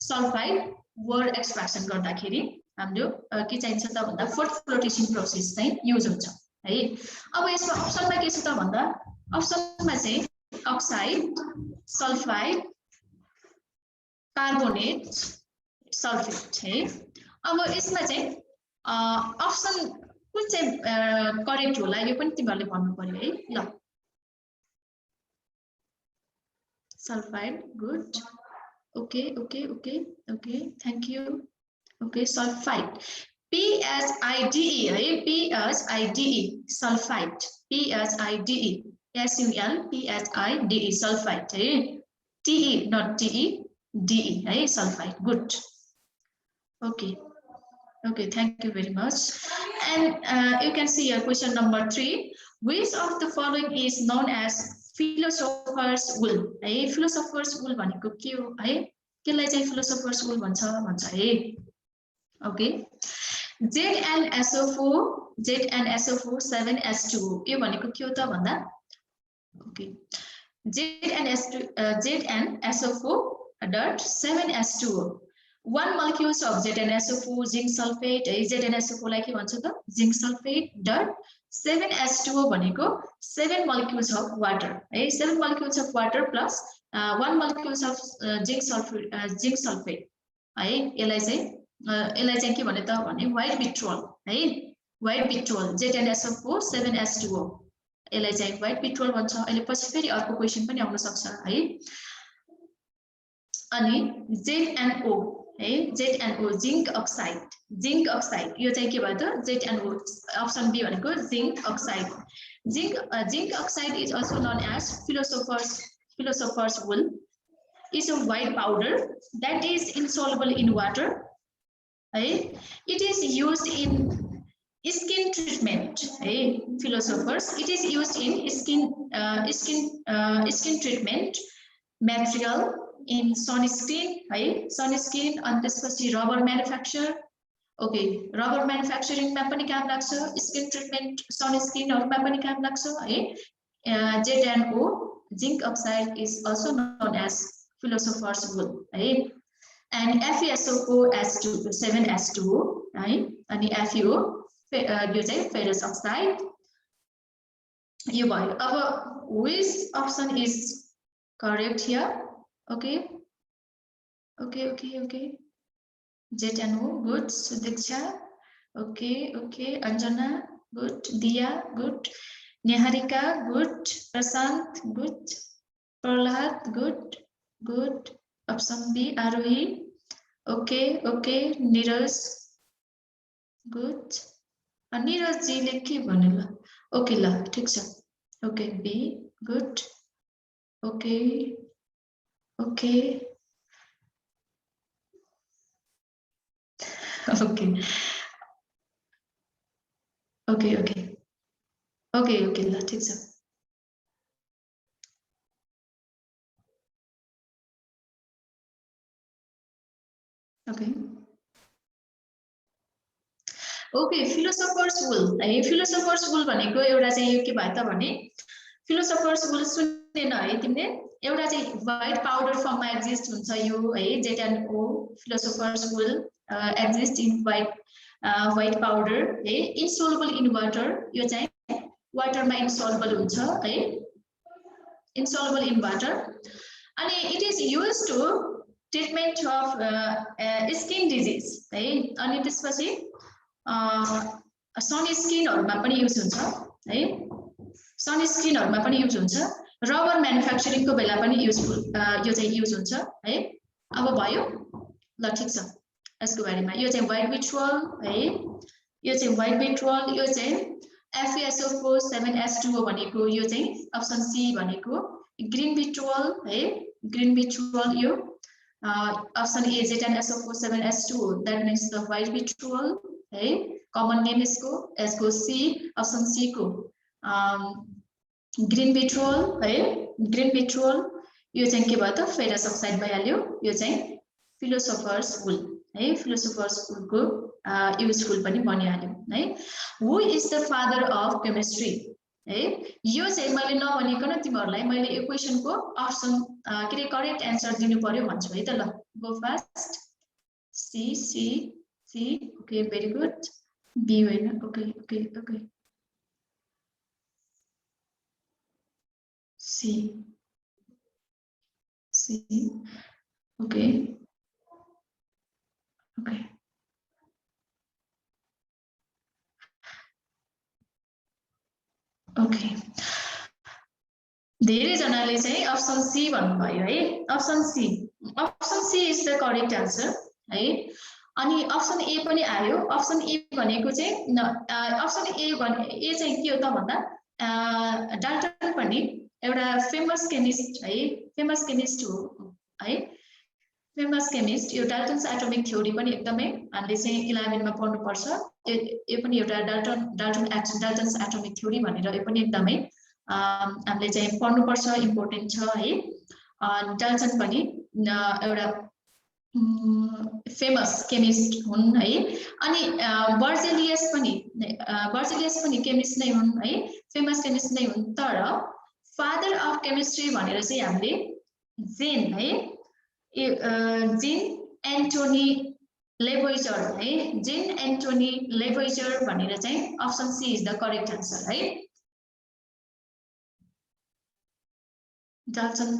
सल्फाइड ओर एक्सट्र्याक्सन गर्दाखेरि हाम्रो के चाहिन्छ त भन्दा फोर्थ फ्लोटेसन प्रोसेस चाहिँ युज हुन्छ है अब यसमा अप्सनमा के छ त भन्दा अप्सनमा चाहिँ अक्साइड सल्फाइड कार्बोनेट सल्फेट है अब यसमा चाहिँ अप्सन कुन चाहिँ करेक्ट होला यो पनि तिमीहरुले भन्नु पर्यो है ल sulphide good okay okay okay okay thank you okay sulphide PSIDE है PSIDE sulphide PSIDE SULPHIDE sulphide है TE not TE DE है sulphide good okay Okay, thank you very much. And you can see here question number 3. Which of the following is known as philosopher's wool? है philosopher's wool भनेको के हो है केलाई चाहिँ philosopher's wool भन्छ है okay ZnSO4 7s2 यो भनेको के हो त भन्दा okay ZnSO4 7s2 1 molecules of ZnSO4 zinc sulfate ZnSO4 लाई के भन्छ त zinc sulfate dot 7s2 भनेको 7 molecules of water है 7 molecules of water plus 1 molecules of zinc sulfate है यसलाई चाहिँ के भने त भने white vitriol है white vitriol ZnSO4 7s2 यसलाई चाहिँ white vitriol भन्छ अहिले पछि फेरि अर्को क्वेशन पनि आउन सक्छ है अनि ZnO है ZnO जिंक अक्साइड यो चाहिँ के भयो त ZnO अप्सन बी भनेको zinc oxide zinc oxide is also known as philosopher's wool is a white powder that is insoluble in water है it is used in skin treatment है philosophers it is used in skin treatment material in sunscreen है sunscreen and त्यसपछि rubber manufacture okay rubber manufacturing मा पनि काम लाग्छ skin treatment sunscreen हरुमा पनि काम लाग्छ है ZnO zinc oxide is also known as philosopher's wool है and FeSO4 7s2 है अनि FeO यो चाहिँ ferrous oxide यो भयो अब which option is correct here okay ZnO good Sudiksha okay Anjana good Dia good Niharika good Prasant good Prahlad good option B Arohi okay Neeraj good Neeraj ji ले के भन्नु ल okay ल ठीक छ okay B good okay Okay. Okay, okay. Okay, okay, ल ठीक छ. Okay. Okay, philosopher's wool. है philosopher's wool भनेको एउटा चाहिँ यो के भयो त भने philosopher's wool सुनेन है तिमीले? एउटा चाहिँ white powder form मा exist हुन्छ यो है ZNO philosopher's wool exist in white powder है insoluble in water यो चाहिँ water मा insoluble हुन्छ है insoluble in water अनि it is used to treatment of skin disease है अनि त्यसपछि सनस्क्रिनहरुमा पनि युज हुन्छ है सनस्क्रिनहरुमा पनि युज हुन्छ रबर म्यानुफ्याक्चरिङको बेला पनि युजफुल यो चाहिँ युज हुन्छ है अब भयो ल ठीक छ यसको बारेमा यो चाहिँ व्हाइट विट्रोल है यो चाहिँ व्हाइट विट्रोल यो चाहिँ FeSO4 7S2O भनेको यो चाहिँ अप्सन सी भनेको ग्रीन विट्रोल है ग्रीन विट्रोल यो option A ZnSO4 7S2O that means the white vitriol है कमन नेम यसको सी अप्सन सी को ग्रीन विट्रोल है ग्रीन विट्रोल यो चाहिँ के भयो त फेरस अक्साइड भइहाल्यो यो चाहिँ फिलोसोफर्स वुल है फिलोसोफर्स वुलको युजफुल पनि बनिहाल्यो है who is the father of chemistry है यो चाहिँ मैले नभनिकन तिमीहरुलाई मैले यो क्वेशनको अप्सन के रे करेक्ट आन्सर दिनु पर्यो भन्छु है त ल go fast C C C okay very good B होइन okay okay okay C C okay okay okay धेरै जनाले चाहिँ अप्सन सी भन्नुभयो है option C is the correct answer है अनि अप्सन ए पनि आयो अप्सन ए भनेको चाहिँ अप्सन ए चाहिँ के हो त भन्दा डाल्टन पनि एउटा फेमस केमिस्ट है फेमस केमिस्ट हो है फेमस केमिस्ट यो डाल्टन्स एटोमिक थ्योरी पनि एकदमै हामीले चाहिँ 11 मा पढ्नु पर्छ यो पनि एउटा डाल्टन्स एटोमिक थ्योरी भनेर यो पनि एकदमै हामीले चाहिँ पढ्नु पर्छ इम्पोर्टेन्ट छ है डाल्टन पनि एउटा फेमस केमिस्ट हुन् है अनि बर्जेलियस पनि केमिस्ट नै हुन् है फेमस केमिस्ट नै हुन् तर फादर अफ केमिस्ट्री भनेर चाहिँ हामीले जेन है जेन एन्टोनी लेभोइजर है जेन एन्टोनी लेभोइजर भनेर चाहिँ option C is the correct answer है डाल्टन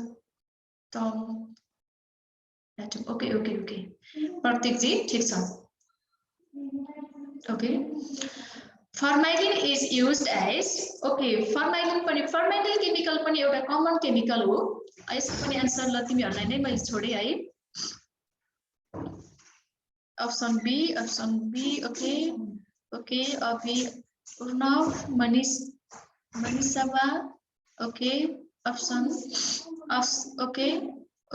टम okay okay okay Pratik ji ठीक छ okay formalin is used as okay formalin पनि फर्माइलिन केमिकल पनि एउटा कमन केमिकल हो यसको पनि आन्सर ल तिमीहरुलाई नै मैले छोडे है option B okay okay Abhi Urnav Manisha okay option okay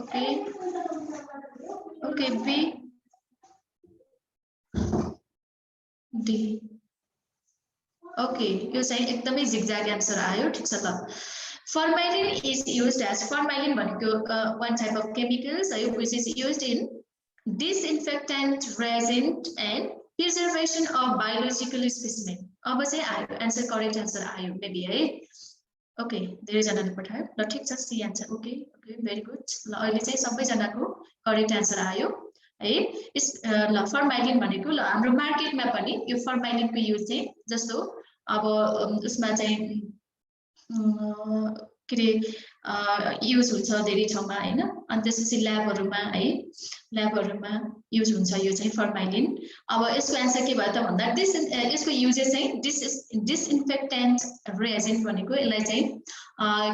okay okay B D okay यो चाहिँ एकदमै जिगज्याग आन्सर आयो ठीक छ ल formalin is used as formalin भनेको one type of chemicals which is used in disinfectant reagent and preservation of biological specimen अब चाहिँ आयो आन्सर करेक्ट आन्सर आयो मेबी है ओके धेरै जनाले पठायो ल ठीक छ C answer okay okay very good ल अहिले चाहिँ सबैजनाको करेक्ट आन्सर आयो है ल फर्माइलिन भनेको ल हाम्रो मार्केटमा पनि यो फर्माइलिनको युज चाहिँ जस्तो अब उसमा चाहिँ के रे युज हुन्छ धेरै ठाउँमा हैन अनि त्यसपछि ल्याबहरुमा है ल्याबहरुमा युज हुन्छ यो चाहिँ फर्माइलिन अब यसको आन्सर के भयो त भन्दा यसको युजेस चाहिँ डिसइन्फेक्टेन्ट रिएजेन्ट भनेको यसलाई चाहिँ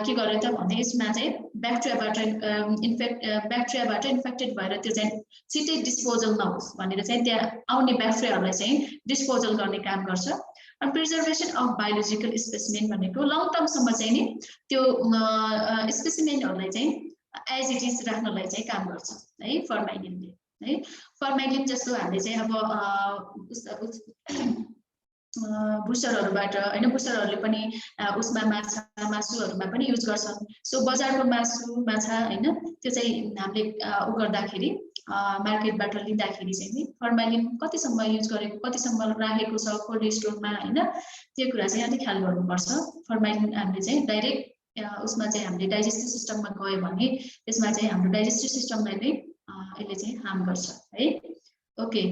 के गर्यो त भन्दा यसमा चाहिँ ब्याक्टेरियाबाट इन्फेक्टेड भएर त्यो चाहिँ छिटै डिस्पोजल नहोस् भनेर चाहिँ त्यहाँ आउने ब्याक्टेरियाहरुलाई चाहिँ डिस्पोजल गर्ने काम गर्छ And preservation of biological specimen भनेको लङ टर्म सम्म चाहिँ नि त्यो स्पेसिमेनहरुलाई चाहिँ एज इट इज राख्नलाई चाहिँ काम गर्छ है फर्माइलिनले है फर्मालिन जस्तो हामीले चाहिँ अब बुस्टरहरुबाट हैन बुस्टरहरुले पनि उसमा माछा मासुहरुमा पनि युज गर्छन् सो बजारको मासु माछा हैन त्यो चाहिँ हामीले उ गर्दाखेरि मार्केटबाट लिँदाखेरि चाहिँ नि फर्मालिन कतिसम्म युज गरेको कतिसम्म राखेको छ कोल्ड स्टोरमा हैन त्यो कुरा चाहिँ अलि ख्याल गर्नुपर्छ फर्मालिन हामीले चाहिँ डाइरेक्ट उसमा चाहिँ हामीले डाइजेस्टिभ सिस्टममा गयो भने त्यसमा चाहिँ हाम्रो डाइजेस्टिभ सिस्टमलाई नै यसले चाहिँ हार्म गर्छ है ओके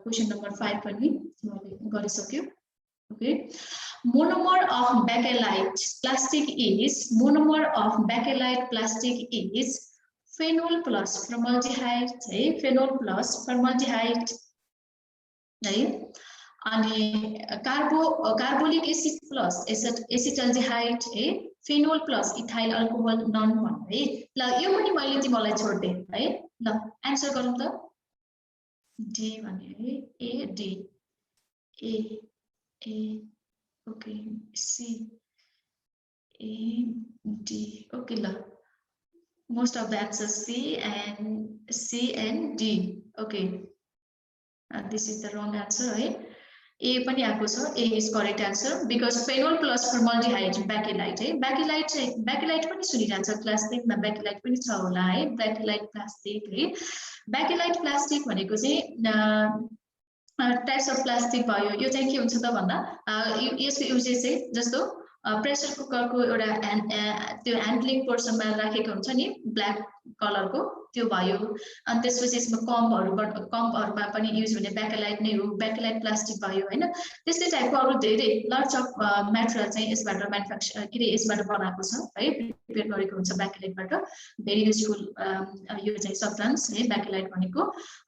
क्वेशन नम्बर 5 पनि मैले गरिसक्यो okay monomer of bakelite plastic is phenol plus formaldehyde है phenol plus formaldehyde है अनि कार्बोलिक एसिड प्लस एसिटल्डिहाइड है phenol plus ethyl alcohol none भन्नु है ल यो पनि मैले तिमीलाई छोड्दे है ल आन्सर गरौँ त डी भन्ने है A D A okay C A D okay ल most of the answers C and D okay this is the wrong answer right A पनि आएको छ A is correct answer because phenol plus formaldehyde bakelite है bakelite पनि सुनिरहन्छ class 10 मा bakelite पनि छ होला है bakelite plastic है bakelite plastic भनेको चाहिँ टाइप्स अफ प्लास्टिक भयो यो चाहिँ के हुन्छ त भन्दा यसको युजेज चाहिँ जस्तो प्रेसर कुकरको एउटा त्यो ह्यान्डलिङ पोर्सनमा राखेको हुन्छ नि ब्ल्याक कलरको त्यो भयो अनि त्यसपछि यसमा कम्पहरुमा पनि युज हुने ब्याकेलाइट नै हो ब्याकेलाइट प्लास्टिक भयो हैन त्यस्तै टाइपको अरु धेरै लट्स अफ मटेरियल चाहिँ यसबाट म्यानुफ्याक्चर के रे यसबाट बनाएको छ है प्रिपेयर गरेको हुन्छ ब्याकेलाइटबाट भेरी युजफुल यो चाहिँ सब्स्टान्स है ब्याकेलाइट भनेको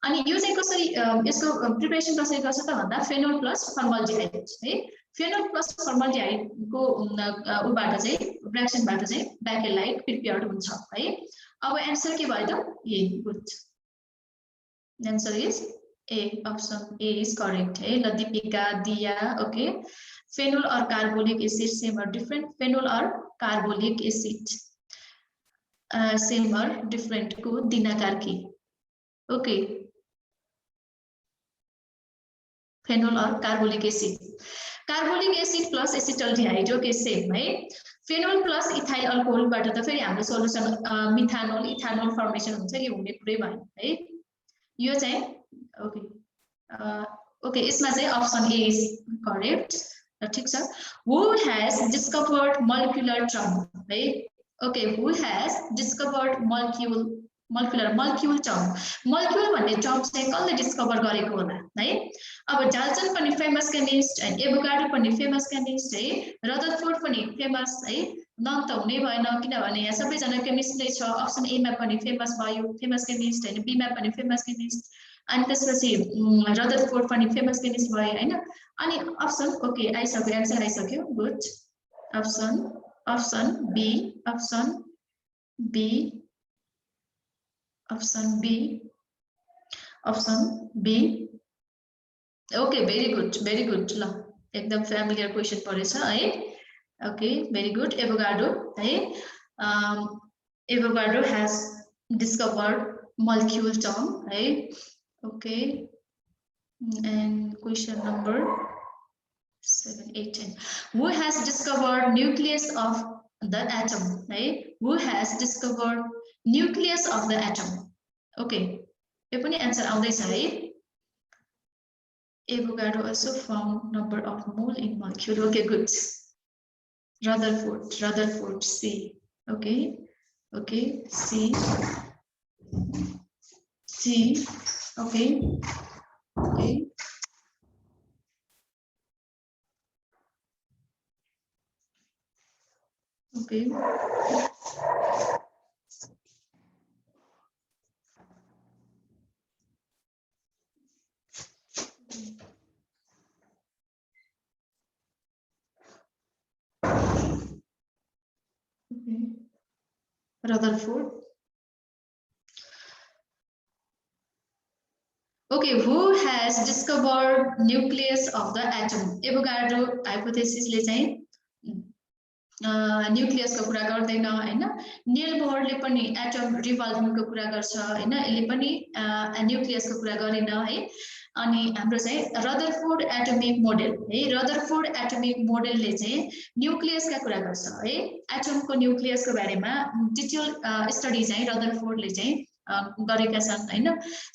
अनि यो चाहिँ कसरी यसको प्रिपरेसन कसरी गर्छ त भन्दा फेनोल प्लस फर्मल्डिहाइड है फेनोल प्लस फर्मल्डिहाइड को उबाट चाहिँ रिएक्सनबाट चाहिँ ब्याकेलाइट प्रिपेयर्ड हुन्छ है अब आन्सर के भयो त a good answer is A option A is correct है ल दीपिका दिया ओके फेनोल और कार्बोलिक एसिड सेम और डिफरेंट फेनोल और कार्बोलिक एसिड सेम और डिफरेंट को दिनाकार की ओके फेनोल और carbolic acid plus acetaldehyde okay same है फेनोल प्लस इथाइल अल्कोहल बाट त फेरि हाम्रो सोलुसन मिथानोल इथानोल फर्मेसन हुन्छ यो हुने कुरै भएन है यो चाहिँ ओके ओके यसमा चाहिँ अप्सन ए इज करेक्ट ठीक छ हु हैज डिस्कभर्ड मोलिकुलर टर्म है okay who has discovered molecular term molecule भन्ने टर्म चाहिँ कसले डिस्कभर गरेको होला है अब डाल्टन पनि फेमस केमिस्ट एन्ड एभोगाड्रो पनि फेमस केमिस्ट है रदरफोर्ड पनि फेमस है नन त हुनै भएन किनभने यहाँ सबैजना केमिस्ट नै छ अप्सन ए मा पनि फेमस भयो फेमस केमिस्ट हैन बी मा पनि फेमस केमिस्ट अनि त्यसपछि रदरफोर्ड पनि फेमस केमिस्ट भयो हैन अनि अप्सन ओके आइसक्यो आन्सर आइसक्यो good option B option B okay very good ल एकदम फ्यामिलियर क्वेशन परेछ है ओके भेरी गुड एभोगाड्रो है Avogadro has discovered molecule term है okay and question number 7 8 10 who has discovered nucleus of the atom है who has discovered nucleus of the atom okay यो पनि answer आउँदैछ है Avogadro also found number of mole in molecule. Okay, good. Rutherford, C. Okay, C. Okay. Rutherford. Okay, who has discovered nucleus of the atom? Avogadro hypothesis ले चाहिँ न्युक्लियसको कुरा गर्दैन हैन निल बोहरले पनि एटम रिभल्भिङको कुरा गर्छ हैन यसले पनि न्युक्लियसको कुरा गरेन है अनि हाम्रो चाहिँ रदरफोर्ड एटमिक मोडेल है रदरफोर्ड एटमिक मोडेलले चाहिँ न्युक्लियसका कुरा गर्छ है एटमको न्युक्लियसको बारेमा डिटेल स्टडी चाहिँ रदरफोर्डले चाहिँ गरेका छन् हैन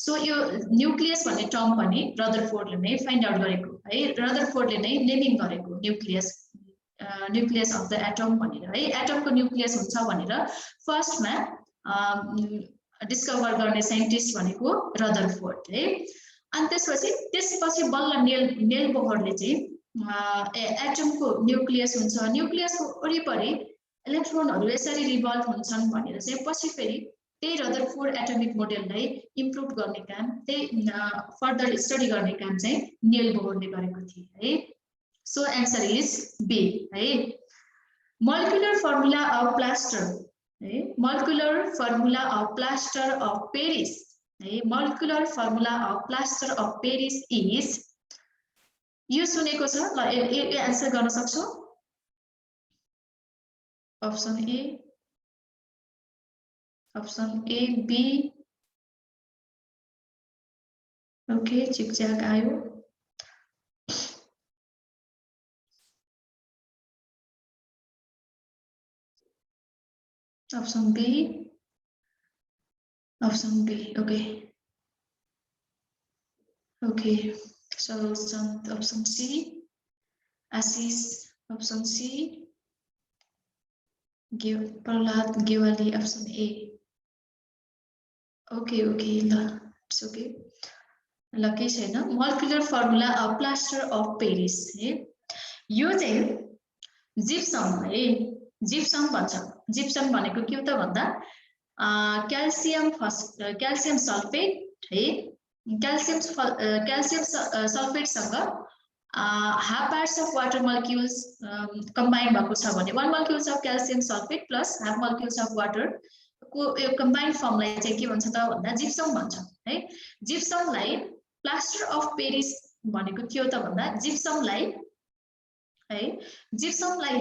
सो यो न्युक्लियस भन्ने टर्म पनि रदरफोर्डले नै फाइन्ड आउट गरेको है रदरफोर्डले नै नेमिङ गरेको न्युक्लियस अफ द एटम भनेर है एटमको न्युक्लियस हुन्छ भनेर फर्स्टमा डिस्कभर गर्ने साइन्टिस्ट भनेको रदरफोर्ड है अनि त्यसपछि बल्ल नेल बोहरले चाहिँ एटमको न्युक्लियस हुन्छ न्युक्लियसको वरिपरि इलेक्ट्रोनहरू यसरी रिभल्भ हुन्छन् भनेर चाहिँ पछि फेरि त्यही रदरफोर्ड एटमिक मोडेललाई इम्प्रुभ गर्ने काम त्यही फर्दर स्टडी गर्ने काम चाहिँ नेल बोहरले गरेको थिए है सो एन्सर इज बी है मोलिकुलर फर्मुला अफ प्लास्टर है molecular formula of plaster of Paris है molecular formula of plaster of Paris is यो सुनेको छ ल यो एन्सर गर्न सक्छौ अप्सन ए बी ओके चिकचाक आयो option B okay so option C Ashish option C Prahlad Gewali option A okay ल it's okay ल के छैन molecular formula of plaster of Paris है यो चाहिँ जिप्सम है जिप्सम भन्छ जिप्सम भनेको के हो त भन्दा क्याल्सियम सल्फेट है क्याल्सियम सल्फेट सँग half parts of water molecules combine भएको छ भने 1 molecules of calcium sulphate plus half molecules of water को यो कम्बाइन्ड फर्मलाई चाहिँ के भन्छ त भन्दा जिप्सम भन्छ है जिप्समलाई प्लास्टर अफ पेरिस भनेको के हो त भन्दा जिप्समलाई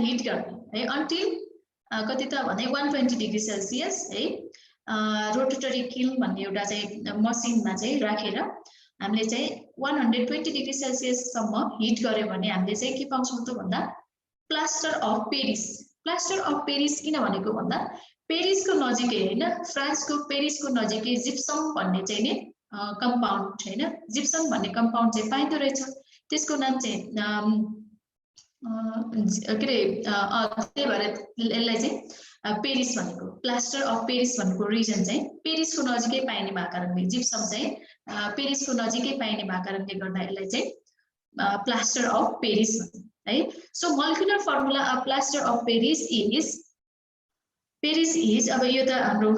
हिट गर्ने है अन्टिल कति त भने 120 डिग्री सेल्सियस है रोटेटरी किल्न भन्ने एउटा चाहिँ मसिनमा चाहिँ राखेर हामीले चाहिँ 120 डिग्री सेल्सियस सम्म हिट गर्यो भने हामीले चाहिँ के पाउँछौं त भन्दा प्लास्टर अफ पेरिस किन भनेको भन्दा पेरिसको नजिकै हैन फ्रान्सको पेरिसको नजिकै जिप्सम भन्ने चाहिँ नि कम्पाउन्ड हैन जिप्सम भन्ने कम्पाउन्ड चाहिँ पाइँदो रहेछ त्यसको नाम चाहिँ के रे त्यही भएर यसलाई चाहिँ पेरिस भनेको प्लास्टर अफ पेरिस भनेको रिजन चाहिँ पेरिसको नजिकै पाइने भएको कारणले जिप्सम चाहिँ पेरिसको नजिकै पाइने भएको कारणले गर्दा यसलाई चाहिँ प्लास्टर अफ पेरिस भन्छ है so molecular formula of plaster of Paris is अब यो त हाम्रो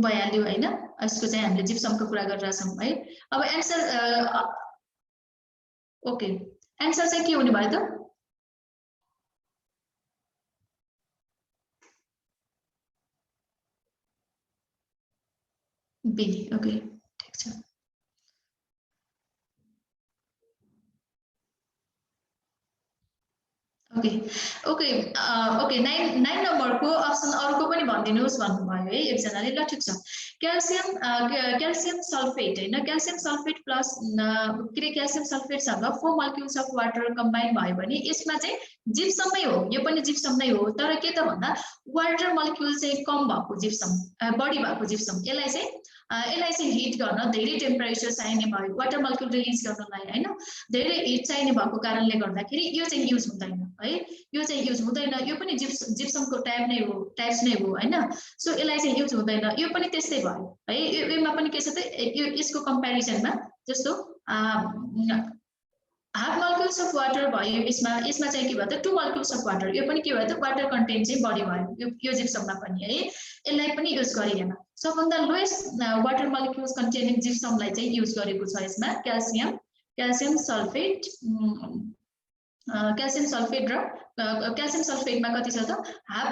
भइहाल्यो हैन यसको चाहिँ हामीले जिप्समको कुरा गरिरहेका छौं है अब एन्सर ओके एन्सर चाहिँ के हुने भयो त बी ओके ठीक छ ओके 9 नम्बरको अप्सन अर्को पनि भनिदिनुस् भन्नुभयो है एकजनाले ल ठीक छ क्याल्सियम सल्फेट हैन calcium sulphate plus calcium sulphate सँग 4 मलिक्युल्स अफ वाटर कम्बाइन भयो भने यसमा चाहिँ जिप्समै हो यो पनि जिप्सम नै हो तर के त भन्दा वाटर मलिक्युल चाहिँ कम भएको जिप्सम बढी भएको जिप्सम यसलाई चाहिँ हिट गर्न धेरै टेम्परेचर चाहिने भयो वाटर मलिक्युल रिलिज गर्नलाई हैन धेरै हिट चाहिने भएको कारणले गर्दाखेरि यो चाहिँ युज हुँदैन है यो चाहिँ युज हुँदैन यो पनि जिप्समको टाइप्स नै हो हैन सो यसलाई चाहिँ युज हुँदैन यो पनि त्यस्तै भयो है योमा पनि के छ त यसको कम्प्यारिजनमा जस्तो हाफ मलिक्युल्स अफ वाटर भयो यसमा चाहिँ के भयो त 2 मलिक्युल्स अफ वाटर यो पनि के भयो त वाटर कन्टेन्ट चाहिँ बढी भयो यो जिप्सममा पनि है यसलाई पनि युज गरिएन सबभन्दा लोएस्ट वाटर मलिक्युल्स कन्टेनिङ जिप्समलाई चाहिँ युज गरेको छ यसमा क्याल्सियम सल्फेट र क्याल्सियम सल्फेटमा कति छ त हाफ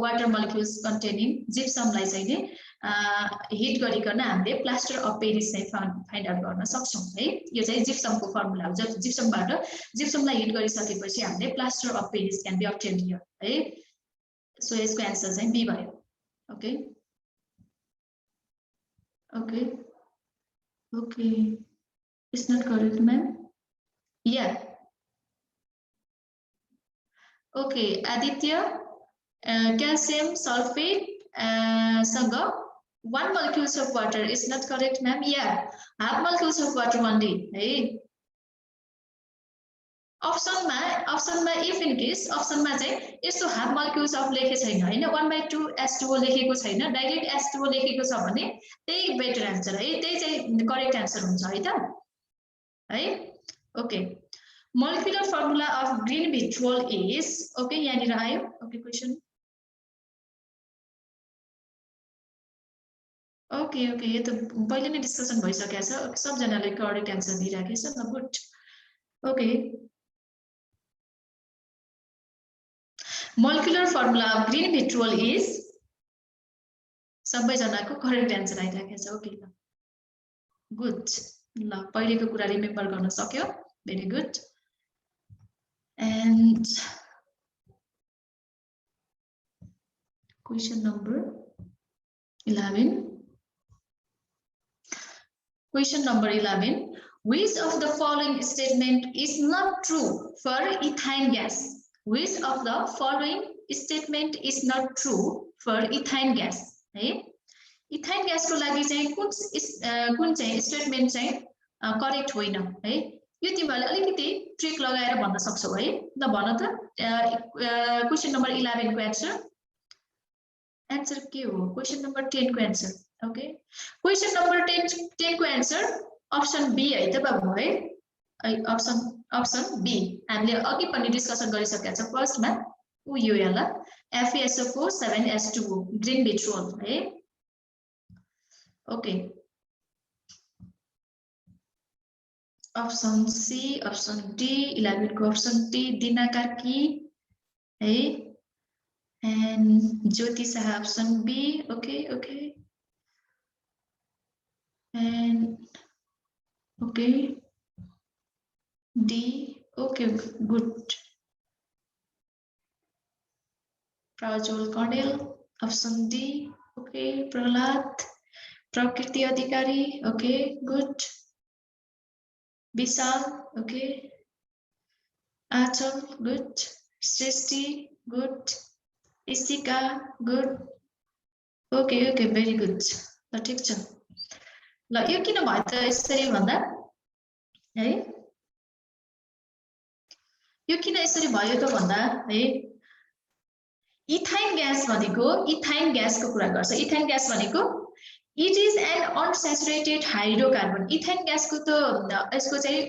वाटर मलिक्युल्स कन्टेनिङ जिप्समलाई चाहिँ हिट गरिकन हामीले प्लास्टर अफ पेरिस चाहिँ फाइन्ड आउट गर्न सक्छौँ है। यो चाहिँ जिप्समको फर्मुला हो। जब जिप्समलाई हिट गरिसकेपछि हामीले plaster of Paris can be obtained here है। सो यसको एन्सर चाहिँ बी भयो। Okay okay okay it's not correct ma'am. Yeah okay Aditya calcium sulphate सँग 1 molecules of water is not correct ma'am. Yeah, half molecules of water only है। अप्सनमा if in case अप्सनमा चाहिँ यस्तो हाफ molecules of लेखे छैन हैन, 1/2 H2O लेखेको छैन, डाइरेक्ट H2O लेखेको छ भने त्यही बेटर आन्सर है, त्यही चाहिँ करेक्ट आन्सर हुन्छ है त है। Okay molecular formula of green vitriol is okay यहाँनिर आयो। ओके क्वेशन ओके ओके यो त पहिले नै डिस्कसन भइसकेको छ, सबजनाले करेक्ट एन्सर दिइराखेको छ ल। Good okay molecular formula of green vitriol is सबैजनाको करेक्ट एन्सर आइराखेको छ। ओके ल गुड ल पहिलेको कुरा रिमेम्बर गर्न सक्यो। Very good. And question number 11 Question number 11. Which of the following statement is not true for ethane gas? Which of the following statement is not true for ethane gas? है ethyne ग्यासको लागि चाहिँ कुन चाहिँ statement चाहिँ correct होइन है। यो तिमीहरूले अलिकति ट्रिक लगाएर भन्न सक्छौ है। ल भन त क्वेशन नम्बर 11 को एन्सर के हो? क्वेशन नम्बर 10 को एन्सर। ओके क्वेशन नम्बर 10 को एन्सर अप्सन बी है त बाबु है। अप्सन बी हामीले अघि पनि डिस्कसन गरिसकेका छौं। फर्स्टमा यो होला FeSO4 7H2O ग्रीन vitriol है। Okay option C option D 11 को अप्सन डी दिना कार्की है and Jyoti Shah option B. Okay okay and okay D okay good Prajwal Cornell option D okay Prahlad Prakriti Adhikari okay good Vishal okay Achal good Srishti good Isika good okay okay very good ल ठीक छ ल। यो किन भयो त यसरी भन्दा है, यो किन यसरी भयो त भन्दा है इथाइन ग्यास भनेको इथाइन ग्यासको कुरा गर्छ। इथाइन ग्यास भनेको it is an unsaturated hydrocarbon. Ethyne ग्यासको त यसको चाहिँ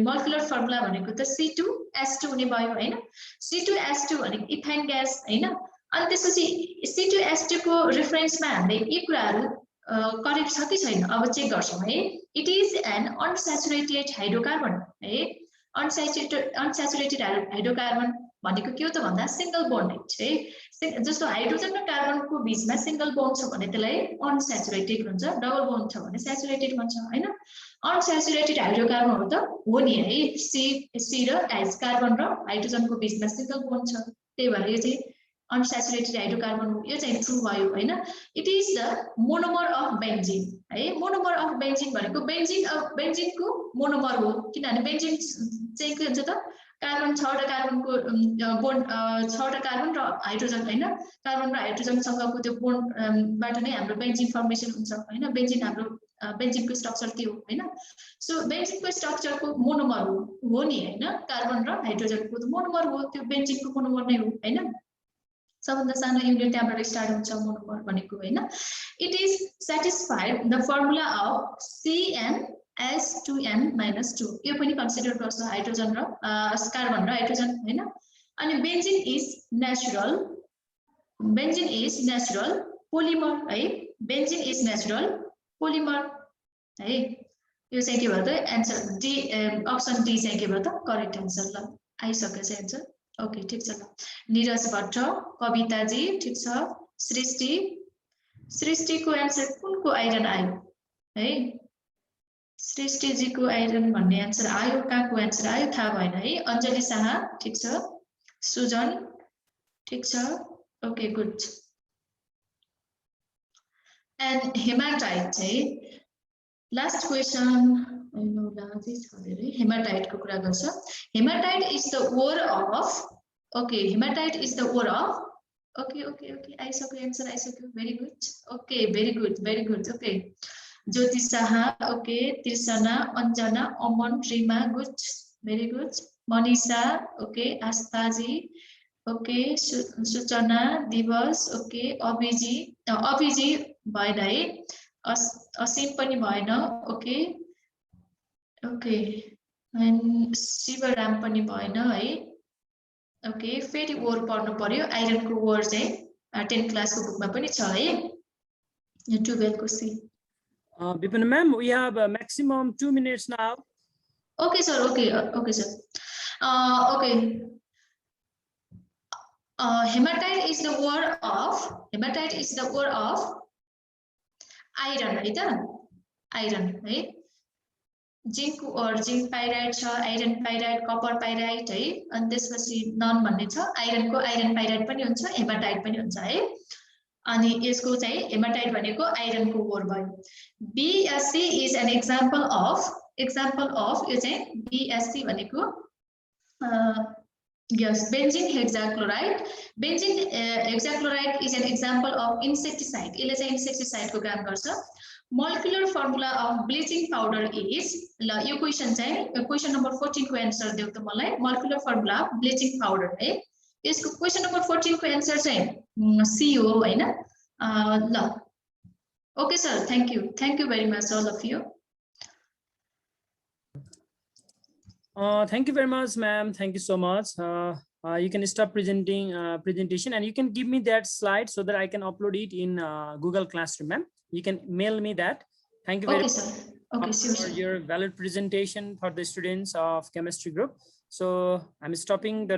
मोलिकुलर फर्मुला भनेको त C2H2 हुने भयो हैन। C2H2 भनेको इथाइन ग्यास हैन। अनि त्यसपछि C2H2 को रेफरेन्समा हामीले यी कुराहरु करेक्ट छ कि छैन अब चेक गर्छौं है। It is an unsaturated hydrocarbon है। अनस्याचुरेटेड हाइड्रोकार्बन भनेको के हो त भन्दा सिंगल बन्डेड है। जस्तो हाइड्रोजन र कार्बनको बीचमा सिंगल बन्ड छ भने त्यसलाई अनस्याचुरेटेड भन्छ, डबल बन्ड छ भने स्याचुरेटेड भन्छ हैन। अनस्याचुरेटेड हाइड्रोकार्बन हो त हो नि है। सी र H कार्बन र हाइड्रोजनको बीचमा सिंगल बन्ड छ, त्यही भएर यो चाहिँ अनस्याचुरेटेड हाइड्रोकार्बन हो। यो चाहिँ ट्रु भयो हैन। It is the monomer of benzene है। मोनोमर अफ बेन्जिन भनेको बेन्जिनको मोनोमर हो, किनभने बेन्जिन चाहिँ के हुन्छ त कार्बन 6वटा कार्बनको बोन्ड 6वटा कार्बन र हाइड्रोजन हैन। कार्बन र हाइड्रोजन सँगको त्यो बोन्डबाट नै हाम्रो बेन्जिन फर्मेसन हुन्छ हैन। बेन्जिन हाम्रो बेन्जिनको स्ट्रक्चर त्यो हो हैन। सो बेन्जिनको स्ट्रक्चरको मोनोमर हो नि हैन। कार्बन र हाइड्रोजनको मोनोमर हो, त्यो बेन्जिनको मोनोमर नै हो हैन। सबभन्दा सानो युनिट त्यहाँबाट स्टार्ट हुन्छ मोनोमर भनेको हैन। It is satisfied the formula of CnH2n-2 यो पनि कन्सिडर गर्छ हाइड्रोजन र कार्बन र हाइड्रोजन हैन। अनि बेन्जिन इज नेचुरल पोलिमर है। बेन्जिन इज नेचुरल पोलिमर है। यो चाहिँ के भयो त एन्सर डी अप्सन डी चाहिँ के भयो त करेक्ट एन्सर। ल आइसकेछ एन्सर। ओके ठीक छ ल। नीरज भट्ट कविताजी ठीक छ, सृष्टि सृष्टिको एन्सर कुनको आइरन आयो है सृष्टिजीको आइरन भन्ने एन्सर आयो कहाँको एन्सर आयो थाहा भएन है अञ्जली शाह ठीक छ सुजन ठीक छ ओके गुड एन्ड हेमाटाइट चाहिँ लास्ट क्वेसन हेमाटाइटको कुरा गर्छ haematite is the ore of okay haematite is the ore of okay okay okay आइसक्यो एन्सर आइसक्यो very good okay Jyoti Shah okay Trishna Anjana Aman Rima good very good Manisha okay Astha ji okay सूचना दिवस ओके अभिजी भएन है असीम पनि भएन ओके ओके एन्ड शिवराम पनि भएन है ओके फेरि ओर पढ्नु पर्यो आइरनको ओर चाहिँ 10 क्लासको बुकमा पनि छ है 12 को C Vipin ma'am, we have a maximum 2 minutes now. Okay sir, okay sir. Okay. Hematite is the word of iron है त iron है जिंक और जिंक पाइराइड छ आइरन पाइराइड कपर पाइराइड है अनि त्यसपछि नन भन्ने छ आइरनको आइरन पाइराइड पनि हुन्छ हेमाटाइट पनि हुन्छ है अनि यसको चाहिँ हेमाटाइट भनेको आइरनको ओर भयो BSc is an example of यो चाहिँ BSc भनेको yes benzene hexachloride is an example of insecticide यसले चाहिँ insecticide को काम गर्छ molecular formula of bleaching powder is ल यो क्वेशन चाहिँ क्वेशन नम्बर 14 को आन्सर देऊ त मलाई molecular formula of bleaching powder है यसको क्वेशन नम्बर 14 को आन्सर चाहिँ सी हो हैन ल okay sir thank you very much all of you Thank you very much, ma'am. Thank you so much. You can stop presenting presentation and you can give me that slide so that I can upload it in Google Classroom, ma'am. You can mail me that. Thank you very much for your valid presentation for the students of chemistry group. So I'm stopping the